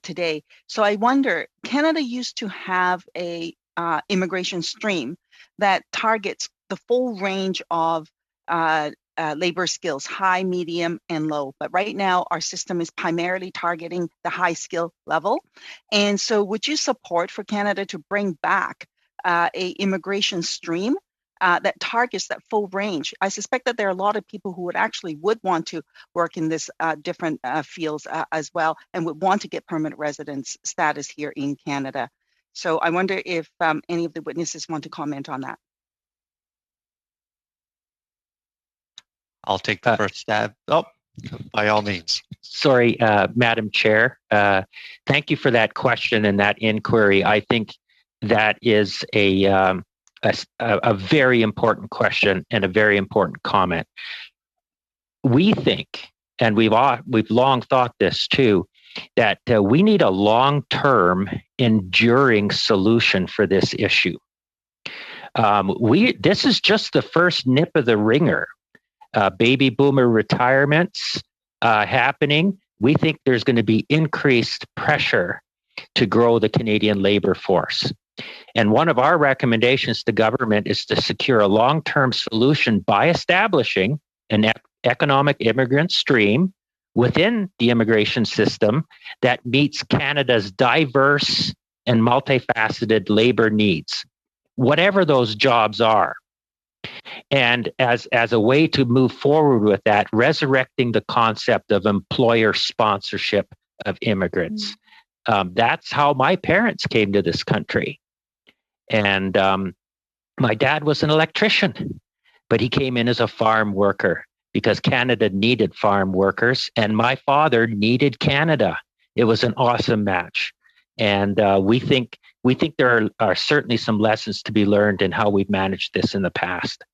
today. So I wonder, Canada used to have a immigration stream that targets the full range of labor skills, high, medium, and low. But right now, our system is primarily targeting the high skill level. And so would you support for Canada to bring back a immigration stream that targets that full range? I suspect that there are a lot of people who would want to work in this different fields as well, and would want to get permanent residence status here in Canada. So I wonder if any of the witnesses want to comment on that. I'll take the first stab. Oh, by all means. Sorry, Madam Chair. Thank you for that question and that inquiry. I think that is a very important question and a very important comment. We think, and we've long thought this too, that we need a long-term, enduring solution for this issue. This is just the first nip of the ringer. Baby boomer retirements happening. We think there's going to be increased pressure to grow the Canadian labor force. And one of our recommendations to government is to secure a long-term solution by establishing an economic immigrant stream within the immigration system that meets Canada's diverse and multifaceted labor needs, whatever those jobs are. And as a way to move forward with that, resurrecting the concept of employer sponsorship of immigrants. That's how my parents came to this country. And my dad was an electrician, but he came in as a farm worker because Canada needed farm workers, and my father needed Canada. It was an awesome match. And we think there are certainly some lessons to be learned in how we've managed this in the past.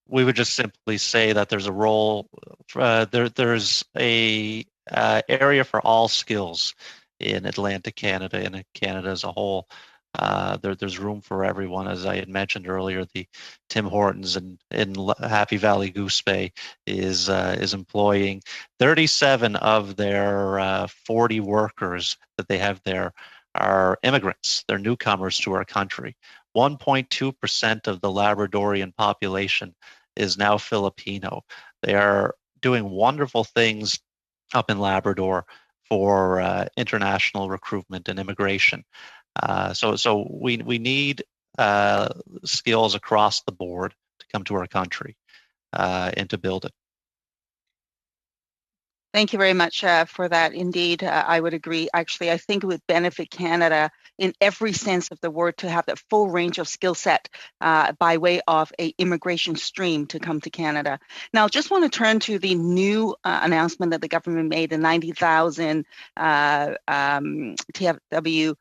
We would just simply say that there's a role, there's a area for all skills in Atlantic Canada and in Canada as a whole. There's room for everyone. As I had mentioned earlier, the Tim Hortons in Happy Valley Goose Bay is employing 37 of their 40 workers that they have there are immigrants. They're newcomers to our country. 1.2% of the Labradorian population is now Filipino. They are doing wonderful things up in Labrador for international recruitment and immigration. So we need skills across the board to come to our country and to build it. Thank you very much for that. Indeed, I would agree. Actually, I think it would benefit Canada in every sense of the word to have that full range of skill set by way of a immigration stream to come to Canada. Now, just want to turn to the new announcement that the government made, the 90,000 TFW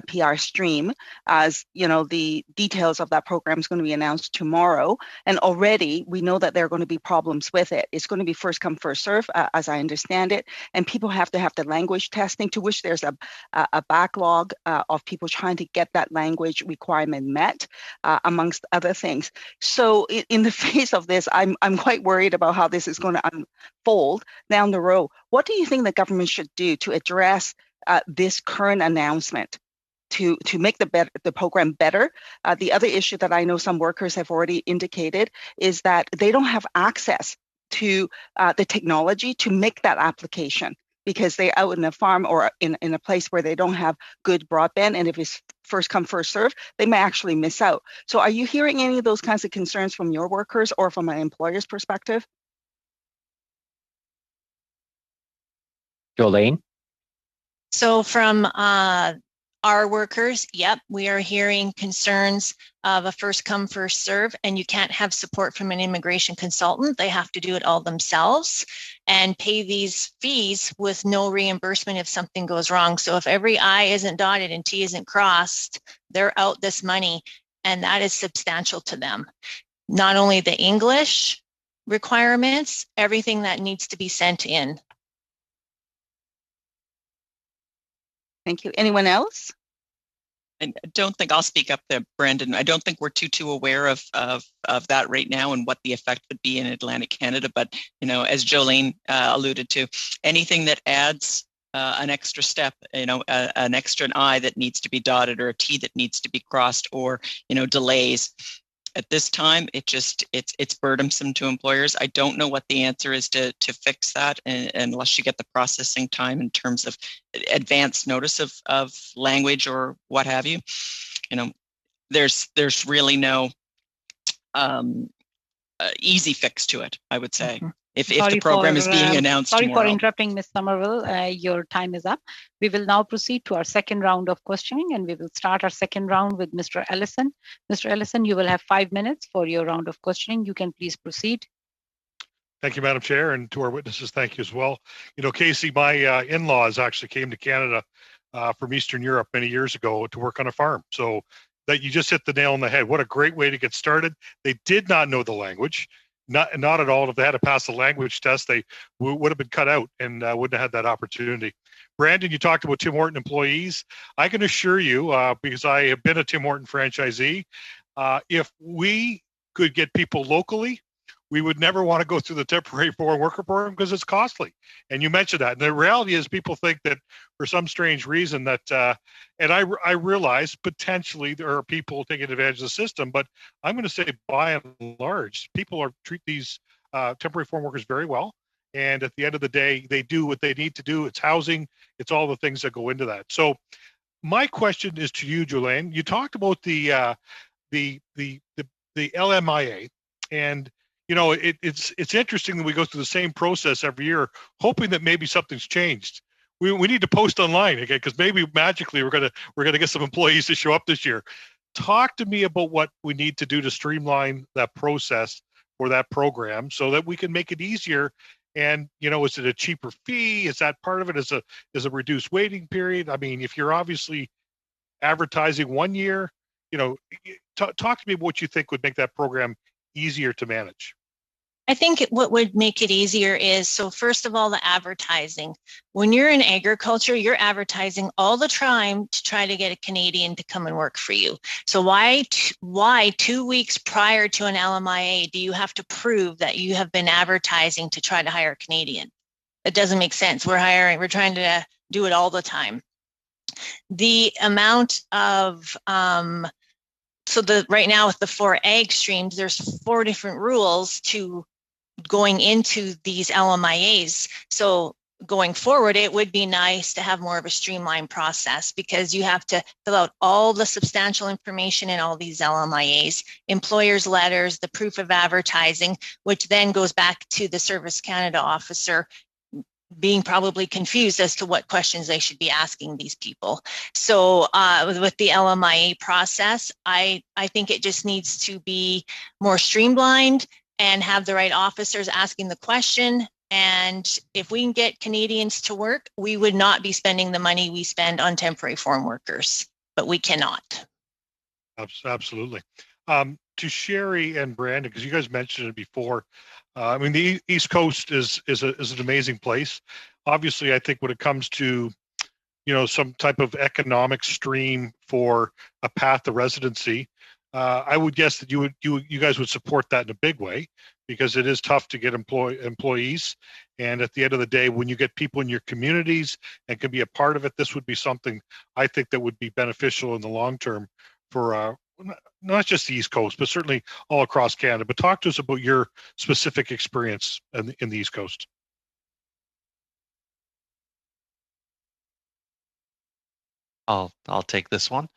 PR stream. As you know, the details of that program is going to be announced tomorrow, and already we know that there are going to be problems with it. It's going to be first come, first serve, as I understand it, and people have to have the language testing, to which there's a backlog of people trying to get that language requirement met, amongst other things. So in the face of this, I'm quite worried about how this is going to unfold down the road. What do you think the government should do to address this current announcement to make the program better? The other issue that I know some workers have already indicated is that they don't have access to the technology to make that application because they're out in a farm or in a place where they don't have good broadband, and if it's first come, first serve, they may actually miss out. So are you hearing any of those kinds of concerns from your workers or from an employer's perspective? Jolene? So from our workers, yep, we are hearing concerns of a first come, first serve, and you can't have support from an immigration consultant. They have to do it all themselves and pay these fees with no reimbursement if something goes wrong. So if every I isn't dotted and T isn't crossed, they're out this money, and that is substantial to them. Not only the English requirements, everything that needs to be sent in. Thank you. Anyone else? I don't think I'll speak up there, Brandon. I don't think we're too aware of that right now and what the effect would be in Atlantic Canada. But as Jolene alluded to, anything that adds an extra step, an extra I that needs to be dotted or a T that needs to be crossed, or delays. At this time, it's burdensome to employers. I don't know what the answer is to fix that, unless you get the processing time in terms of advance notice of language or what have you. There's really no easy fix to it, I would say. Mm-hmm. If the program is being announced tomorrow. Sorry for interrupting, Ms. Somerville. Your time is up. We will now proceed to our second round of questioning, and we will start our second round with Mr. Ellison. Mr. Ellison, you will have 5 minutes for your round of questioning. You can please proceed. Thank you, Madam Chair, and to our witnesses, thank you as well. Casey, my in-laws actually came to Canada from Eastern Europe many years ago to work on a farm. So that you just hit the nail on the head. What a great way to get started. They did not know the language. Not at all. If they had to pass the language test, they would have been cut out and wouldn't have had that opportunity. Brandon, you talked about Tim Horton employees. I can assure you, because I have been a Tim Horton franchisee, if we could get people locally, we would never want to go through the temporary foreign worker program because it's costly. And you mentioned that. And the reality is people think that for some strange reason that, and I realize potentially there are people taking advantage of the system, but I'm going to say by and large, people treat these temporary foreign workers very well. And at the end of the day, they do what they need to do. It's housing. It's all the things that go into that. So my question is to you, Jolene. You talked about the LMIA, and you know it's interesting that we go through the same process every year, hoping that maybe something's changed. We need to post online again because maybe magically we're gonna get some employees to show up this year. Talk to me about what we need to do to streamline that process for that program so that we can make it easier. And you know, is it a cheaper fee? Is that part of it? Is a reduced waiting period? I mean, if you're obviously advertising 1 year, you know, talk to me about what you think would make that program easier to manage. I think what would make it easier is, so first of all, the advertising. When you're in agriculture, you're advertising all the time to try to get a Canadian to come and work for you. So why 2 weeks prior to an LMIA do you have to prove that you have been advertising to try to hire a Canadian? It doesn't make sense. We're trying to do it all the time. The amount of right now with the 4 ag streams, there's 4 different rules to going into these LMIAs. So going forward, it would be nice to have more of a streamlined process because you have to fill out all the substantial information in all these LMIAs, employers' letters, the proof of advertising, which then goes back to the Service Canada officer being probably confused as to what questions they should be asking these people. So with the LMIA process, I think it just needs to be more streamlined and have the right officers asking the question. And if we can get Canadians to work, we would not be spending the money we spend on temporary foreign workers, but we cannot. Absolutely. To Sherry and Brandon, because you guys mentioned it before, I mean, the East Coast is an amazing place. Obviously, I think when it comes to, you know, some type of economic stream for a path to residency, I would guess that you guys would support that in a big way because it is tough to get employees. And at the end of the day, when you get people in your communities and can be a part of it, this would be something I think that would be beneficial in the long term for not just the East Coast, but certainly all across Canada. But talk to us about your specific experience in the East Coast. I'll take this one.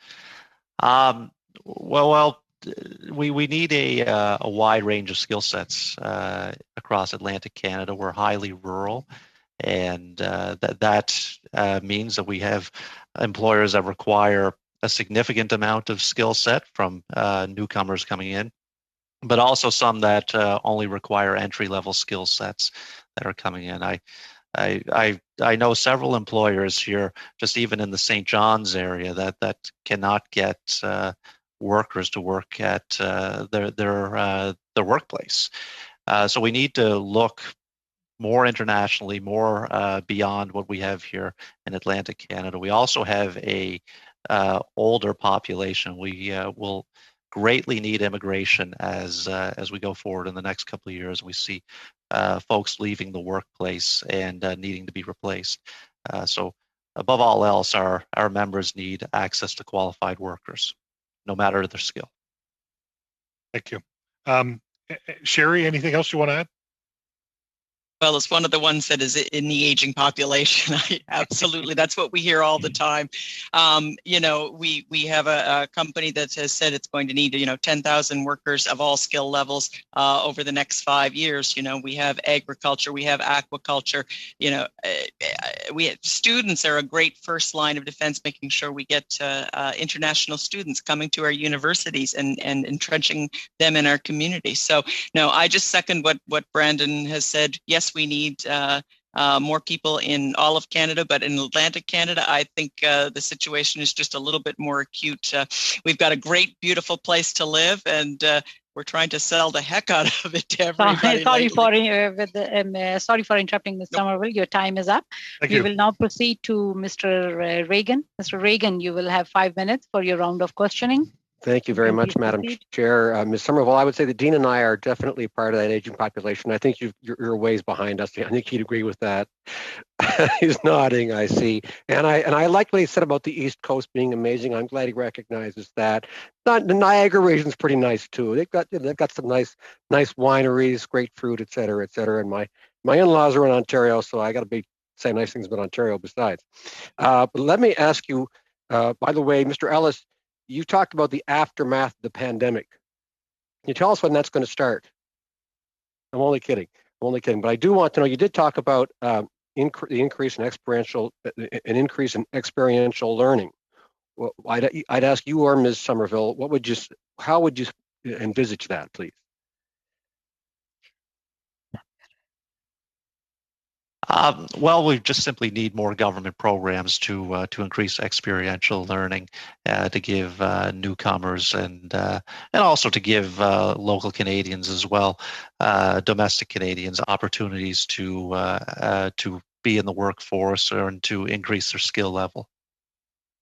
We need a wide range of skill sets across Atlantic Canada. We're highly rural, and that means that we have employers that require a significant amount of skill set from newcomers coming in, but also some that only require entry-level skill sets that are coming in. I know several employers here, just even in the St. John's area, that cannot get workers to work at their workplace. So we need to look more internationally, more beyond what we have here in Atlantic Canada. We also have a older population. We will greatly need immigration as we go forward in the next couple of years. We see folks leaving the workplace and needing to be replaced. So above all else, our members need access to qualified workers, no matter their skill. Thank you. Sherry, anything else you want to add? Well, as one of the ones that is in the aging population, absolutely, that's what we hear all the time. You know, we have a company that has said it's going to need, 10,000 workers of all skill levels over the next 5 years. You know, we have agriculture, we have aquaculture. You know, we have students are a great first line of defense, making sure we get international students coming to our universities and entrenching them in our community. So, no, I just second what Brandon has said. Yes, we need more people in all of Canada, but in Atlantic Canada, I think the situation is just a little bit more acute. We've got a great, beautiful place to live, and we're trying to sell the heck out of it to everybody. Sorry for interrupting, Ms. Somerville. Your time is up. We will now proceed to Mr. Reagan. Mr. Reagan, you will have 5 minutes for your round of questioning. Thank you very much, Madam Chair. Ms. Somerville, I would say that Dean and I are definitely part of that aging population. I think you're ways behind us. I think he'd agree with that. He's nodding, I see. And I like what he said about the East Coast being amazing. I'm glad he recognizes that. The Niagara region's pretty nice too. They've got some nice wineries, great fruit, et cetera, et cetera. And my in-laws are in Ontario, so I got to say nice things about Ontario besides. But let me ask you, by the way, Mr. Ellis, you talked about the aftermath of the pandemic. Can you tell us when that's going to start? I'm only kidding. But I do want to know, you did talk about the increase in experiential learning. Well, I'd ask you or Ms. Somerville, how would you envisage that, please? Well, we just simply need more government programs to increase experiential learning, to give newcomers and also to give local Canadians as well, domestic Canadians, opportunities to be in the workforce and to increase their skill level.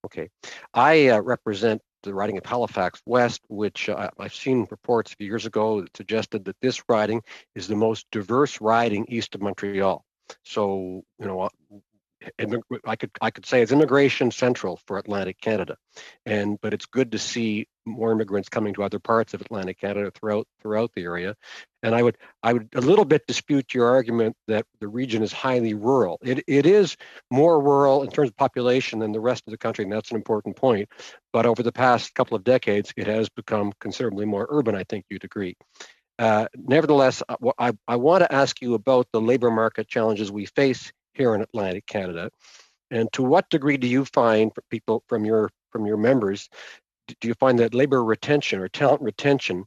Okay, I represent the riding of Halifax West, which I've seen reports a few years ago that suggested that this riding is the most diverse riding east of Montreal. So, you know, I could say it's immigration central for Atlantic Canada, but it's good to see more immigrants coming to other parts of Atlantic Canada throughout the area. And I would a little bit dispute your argument that the region is highly rural. It is more rural in terms of population than the rest of the country, and that's an important point. But over the past couple of decades, it has become considerably more urban. I think you'd agree. Nevertheless, I want to ask you about the labor market challenges we face here in Atlantic Canada, and to what degree do you find, people from your members, do you find that labor retention or talent retention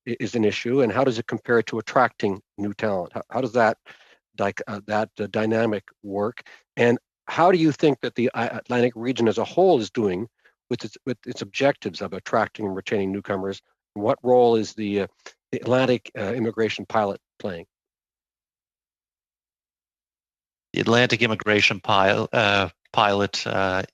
is an issue, and how does it compare to attracting new talent? How does that dynamic work, and how do you think that the Atlantic region as a whole is doing with its objectives of attracting and retaining newcomers? What role is the Atlantic immigration pilot playing? The Atlantic immigration pilot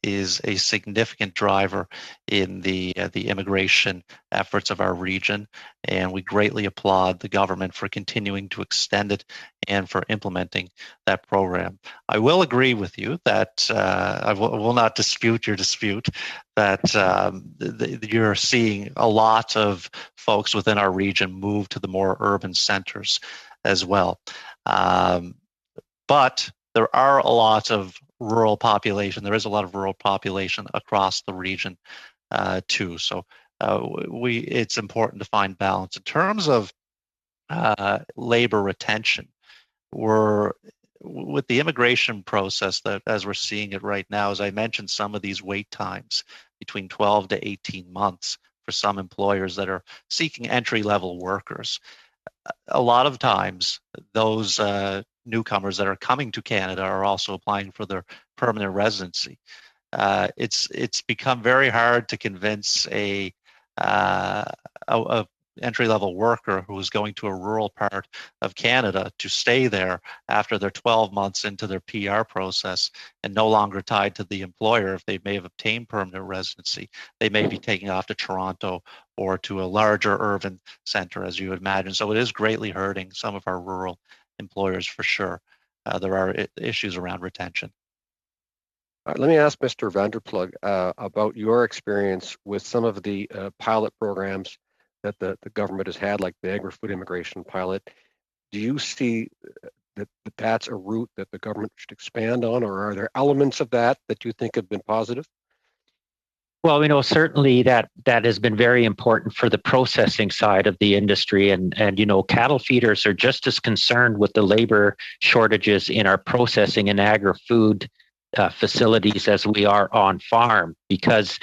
is a significant driver in the immigration efforts of our region, and we greatly applaud the government for continuing to extend it and for implementing that program. I will agree with you that I will not dispute your dispute that you're seeing a lot of folks within our region move to the more urban centers as well. But there are a lot of rural population. There is a lot of rural population across the region too. So it's important to find balance. In terms of labor retention, with the immigration process, that as we're seeing it right now, as I mentioned, some of these wait times between 12 to 18 months for some employers that are seeking entry-level workers. A lot of times, those newcomers that are coming to Canada are also applying for their permanent residency. It's become very hard to convince a entry-level worker who is going to a rural part of Canada to stay there after they're 12 months into their PR process and no longer tied to the employer. If they may have obtained permanent residency, they may be taking off to Toronto or to a larger urban center, as you would imagine. So it is greatly hurting some of our rural employers for sure. There are issues around retention. Let me ask Mr. Vanderplug about your experience with some of the pilot programs that the government has had, like the agri-food immigration pilot. Do you see that that's a route that the government should expand on, or are there elements of that you think have been positive? Well, certainly that has been very important for the processing side of the industry. And cattle feeders are just as concerned with the labor shortages in our processing and agri-food facilities as we are on farm, because,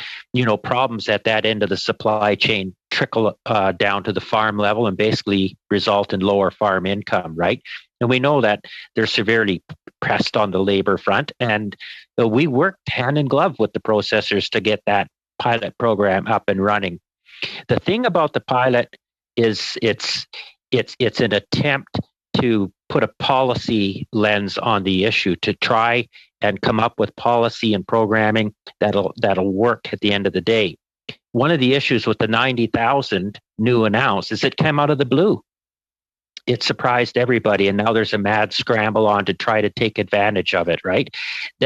problems at that end of the supply chain trickle down to the farm level and basically result in lower farm income, right? And we know that they're severely pressed on the labor front. And we worked hand in glove with the processors to get that pilot program up and running. The thing about the pilot is it's an attempt to put a policy lens on the issue, to try and come up with policy and programming that'll work at the end of the day. One of the issues with the 90,000 new announced is it came out of the blue. It surprised everybody, and now there's a mad scramble on to try to take advantage of it, right?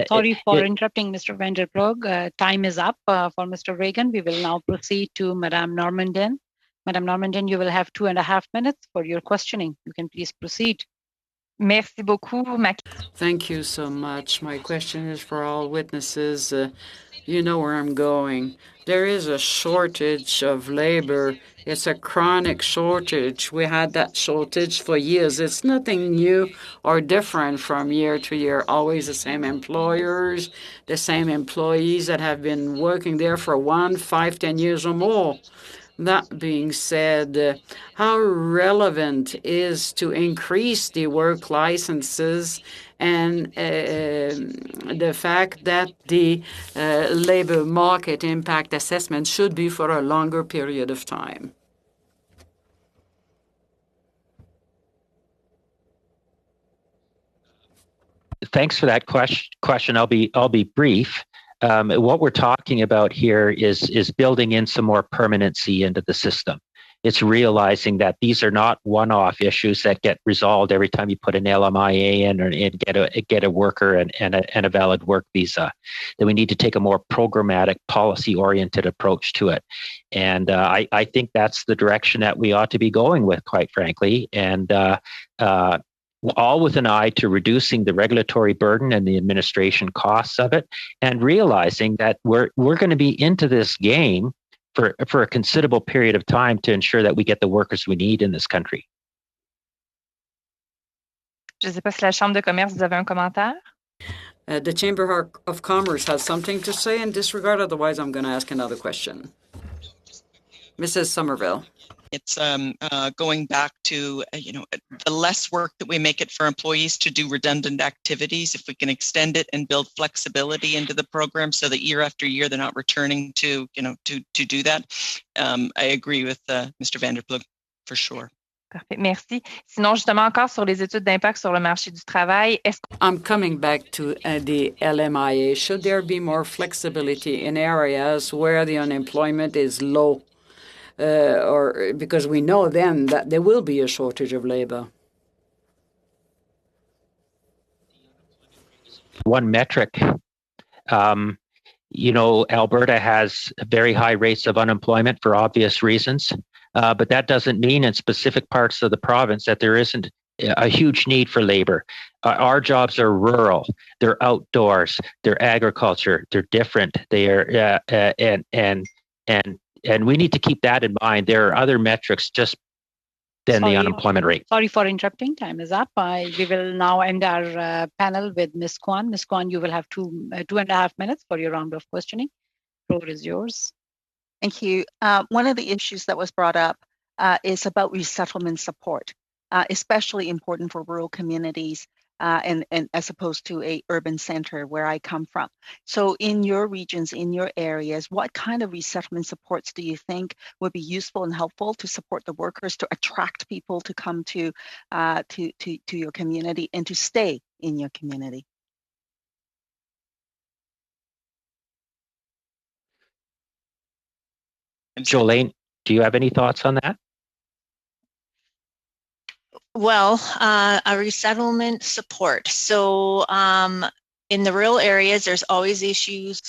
Sorry for interrupting, Mr. Vanderplug. Time is up for Mr. Reagan. We will now proceed to Madame Normandin. Madame Normandin, you will have 2.5 minutes for your questioning. You can please proceed. Merci beaucoup. Thank you so much. My question is for all witnesses. You know where I'm going. There is a shortage of labor. It's a chronic shortage. We had that shortage for years. It's nothing new or different from year to year. Always the same employers, the same employees that have been working there for 1, 5, 10 years or more. That being said, how relevant is to increase the work licenses and the fact that the labor market impact assessment should be for a longer period of time? Thanks for that question. I'll be brief. What we're talking about here is building in some more permanency into the system. It's realizing that these are not one-off issues that get resolved every time you put an LMIA in and get a worker and a valid work visa. That we need to take a more programmatic, policy-oriented approach to it, and I think that's the direction that we ought to be going with, quite frankly, and. All with an eye to reducing the regulatory burden and the administration costs of it, and realizing that we're going to be into this game for a considerable period of time to ensure that we get the workers we need in this country. Je ne sais pas si la Chambre de commerce, vous avez un commentaire? The Chamber of Commerce has something to say in this regard. Otherwise, I'm going to ask another question. Mrs. Somerville. It's going back to, the less work that we make it for employees to do redundant activities, if we can extend it and build flexibility into the program so that year after year they're not returning to do that. I agree with Mr. Vanderplug for sure. Parfait, merci. Sinon, justement, encore sur les études d'impact sur le marché du travail, I'm coming back to the LMIA. Should there be more flexibility in areas where the unemployment is low? Or because we know then that there will be a shortage of labor. One metric, Alberta has very high rates of unemployment for obvious reasons, but that doesn't mean in specific parts of the province that there isn't a huge need for labor. Our jobs are rural, they're outdoors, they're agriculture, they're different. They are and we need to keep that in mind. There are other metrics just than the unemployment rate. Sorry for interrupting. Time is up. We will now end our panel with Ms. Kwan. Ms. Kwan, you will have 2.5 minutes for your round of questioning. The floor is yours. Thank you. One of the issues that was brought up is about resettlement support, especially important for rural communities. And as opposed to a urban center where I come from. So in your regions, in your areas, what kind of resettlement supports do you think would be useful and helpful to support the workers, to attract people to come to your community and to stay in your community? Jolene, do you have any thoughts on that? Well, a resettlement support. So in the rural areas, there's always issues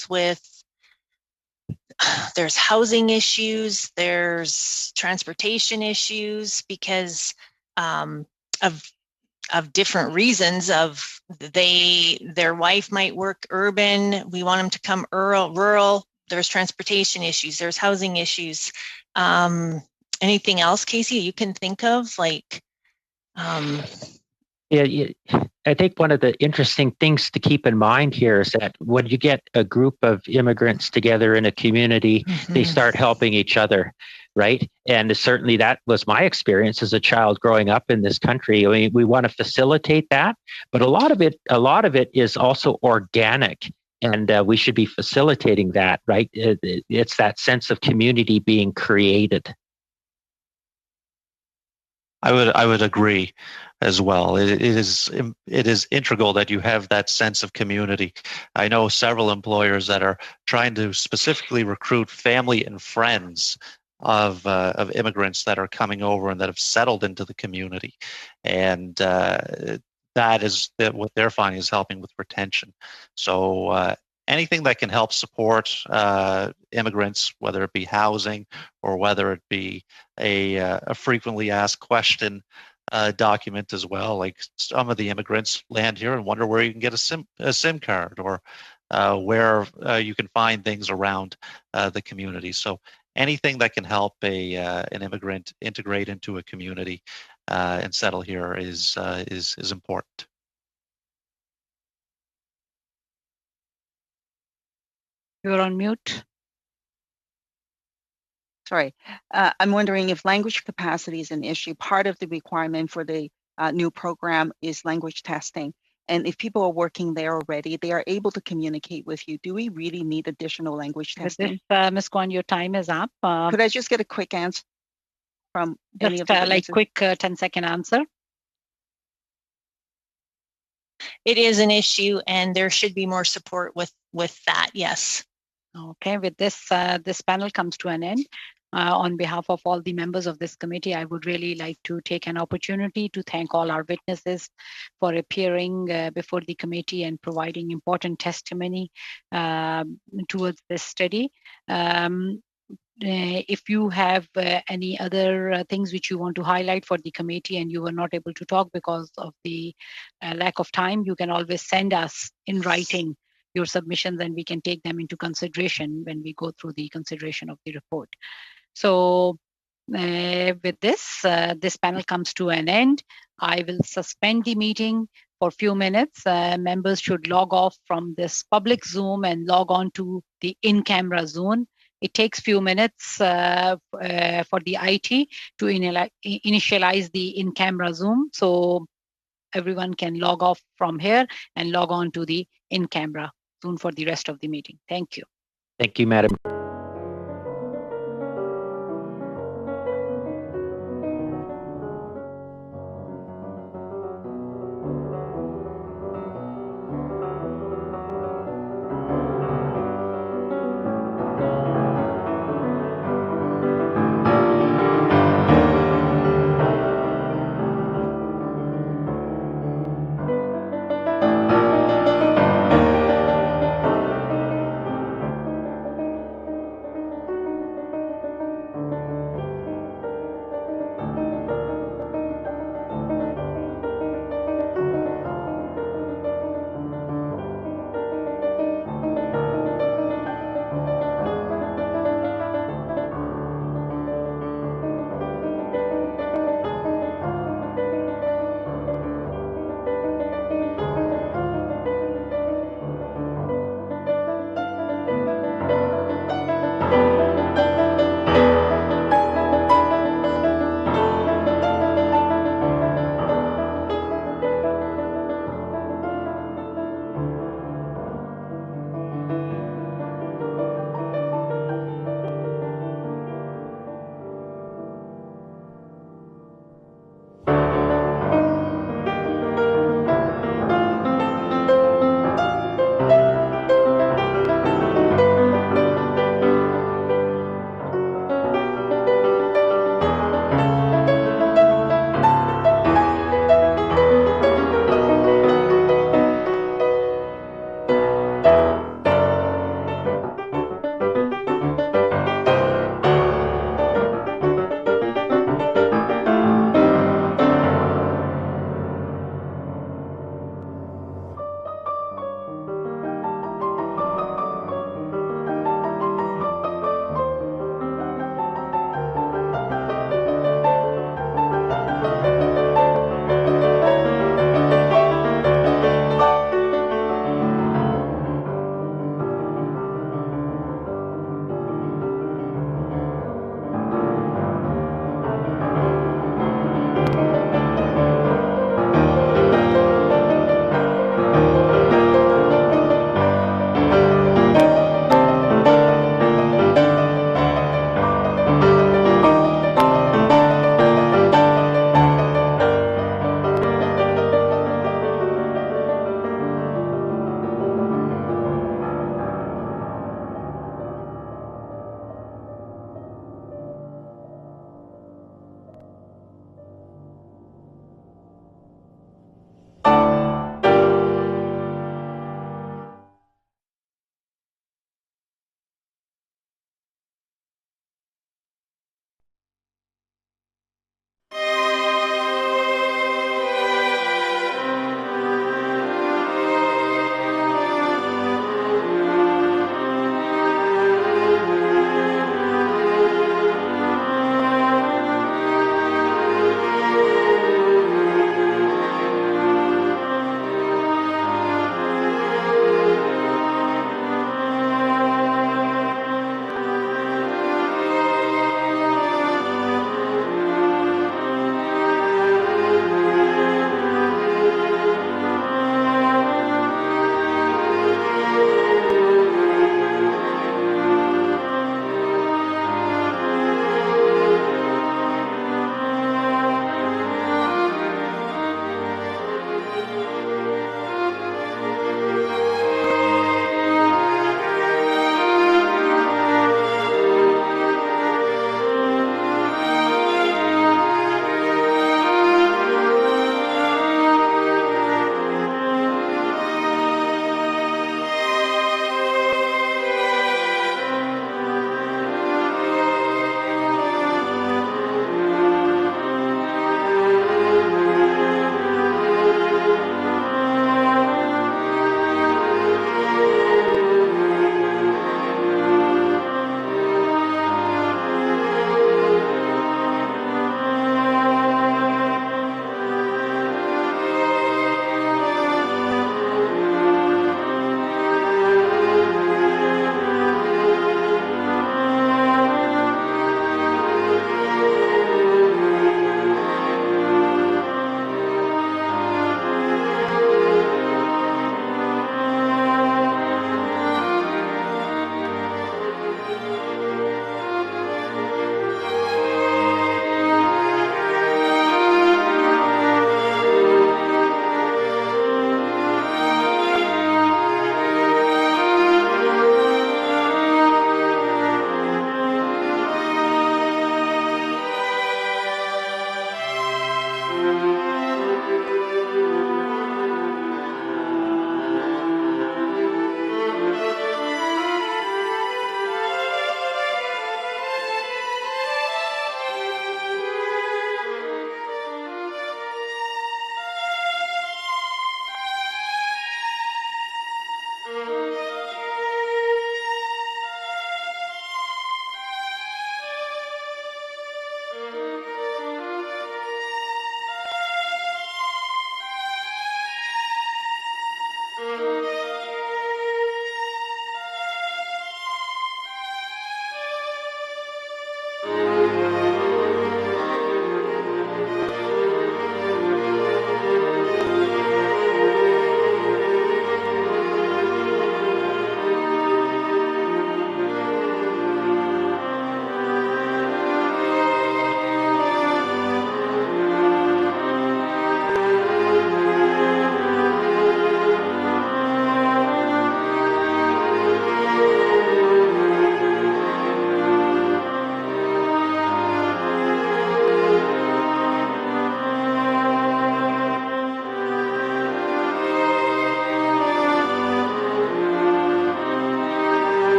there's housing issues, there's transportation issues because of different reasons their wife might work urban. We want them to come rural. There's transportation issues, there's housing issues. Anything else, Casey, you can think of? Yeah, I think one of the interesting things to keep in mind here is that when you get a group of immigrants together in a community, they start helping each other, right? And certainly that was my experience as a child growing up in this country. I mean, we want to facilitate that, but a lot of it is also organic, and we should be facilitating that, right? It's that sense of community being created. I would agree as well. It is integral that you have that sense of community. I know several employers that are trying to specifically recruit family and friends of immigrants that are coming over and that have settled into the community, and that is what they're finding is helping with retention. So anything that can help support immigrants, whether it be housing or whether it be a frequently asked question document as well. Like some of the immigrants land here and wonder where you can get a SIM card or where you can find things around the community. So anything that can help an immigrant integrate into a community and settle here is important. You're on mute. Sorry, I'm wondering if language capacity is an issue. Part of the requirement for the new program is language testing. And if people are working there already, they are able to communicate with you. Do we really need additional language testing? Ms. Kwan, your time is up. Could I just get a quick answer from any of the like quick 10-second answer? It is an issue, and there should be more support with that. Yes. Okay. With this, this panel comes to an end. On behalf of all the members of this committee, I would really like to take an opportunity to thank all our witnesses for appearing before the committee and providing important testimony towards this study. If you have any other things which you want to highlight for the committee and you were not able to talk because of the lack of time, you can always send us in writing your submissions and we can take them into consideration when we go through the consideration of the report. So with this, this panel comes to an end. I will suspend the meeting for a few minutes. Members should log off from this public Zoom and log on to the in-camera Zoom. It takes a few minutes for the IT to initialize the in-camera Zoom. So everyone can log off from here and log on to the in-camera Zoom for the rest of the meeting. Thank you. Thank you, Madam.